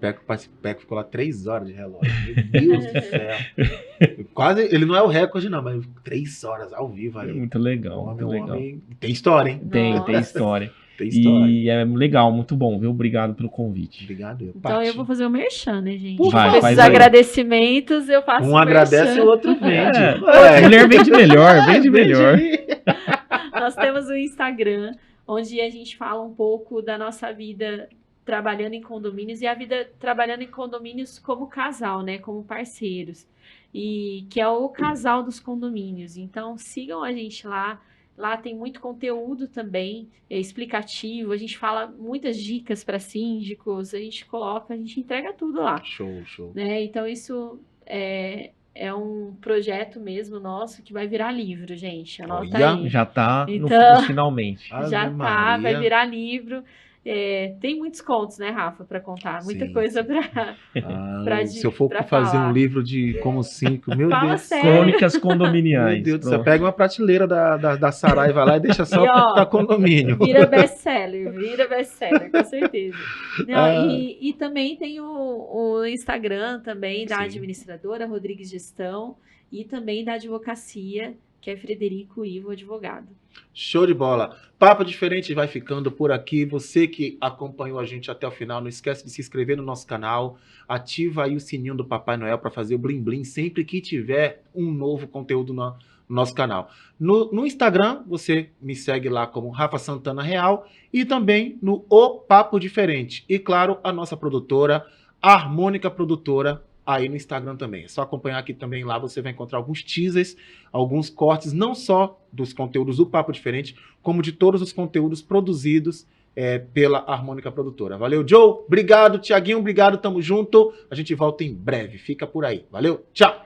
Peco ficou lá 3 horas de relógio. Meu Deus do céu. Quase, ele não é o recorde não, mas 3 horas ao vivo ali. Muito legal, muito legal. Tem história, hein? Tem história. E é legal, muito bom, viu? Obrigado pelo convite. Obrigado. Então eu vou fazer o merchan, né, gente? Faz agradecimentos, eu faço um agradece e o outro vende. Mulher vende melhor, Nós temos o Instagram, onde a gente fala um pouco da nossa vida trabalhando em condomínios e a vida trabalhando em condomínios como casal, né? Como parceiros. E que é o casal dos condomínios. Então, sigam a gente lá. Lá tem muito conteúdo também, explicativo. A gente fala muitas dicas para síndicos. A gente entrega tudo lá. Show. Né? Então, isso é um projeto mesmo nosso que vai virar livro, gente. Anota aí. Já tá então, finalmente. Já tá, vai virar livro. Tem muitos contos, né, Rafa, para contar. Muita coisa para se eu for fazer um livro de como síndico, meu Deus. Sério. Crônicas condominiais. Meu Deus do céu, pega uma prateleira da Saraiva lá e deixa só para condomínio. Vira best-seller, com certeza. Não, e também tem o Instagram também da administradora Rodrigues Gestão e também da advocacia, que é Frederico Ivo Advogado. Show de bola. Papo Diferente vai ficando por aqui. Você que acompanhou a gente até o final, não esquece de se inscrever no nosso canal. Ativa aí o sininho do Papai Noel para fazer o blim blim sempre que tiver um novo conteúdo no nosso canal. No Instagram, você me segue lá como Rafa Santana Real e também no O Papo Diferente. E claro, a nossa produtora, a Harmônica Produtora, aí no Instagram também. É só acompanhar aqui também, lá você vai encontrar alguns teasers, alguns cortes, não só dos conteúdos do Papo Diferente, como de todos os conteúdos produzidos pela Harmônica Produtora. Valeu, Joe. Obrigado, Tiaguinho. Obrigado, tamo junto. A gente volta em breve. Fica por aí. Valeu, tchau.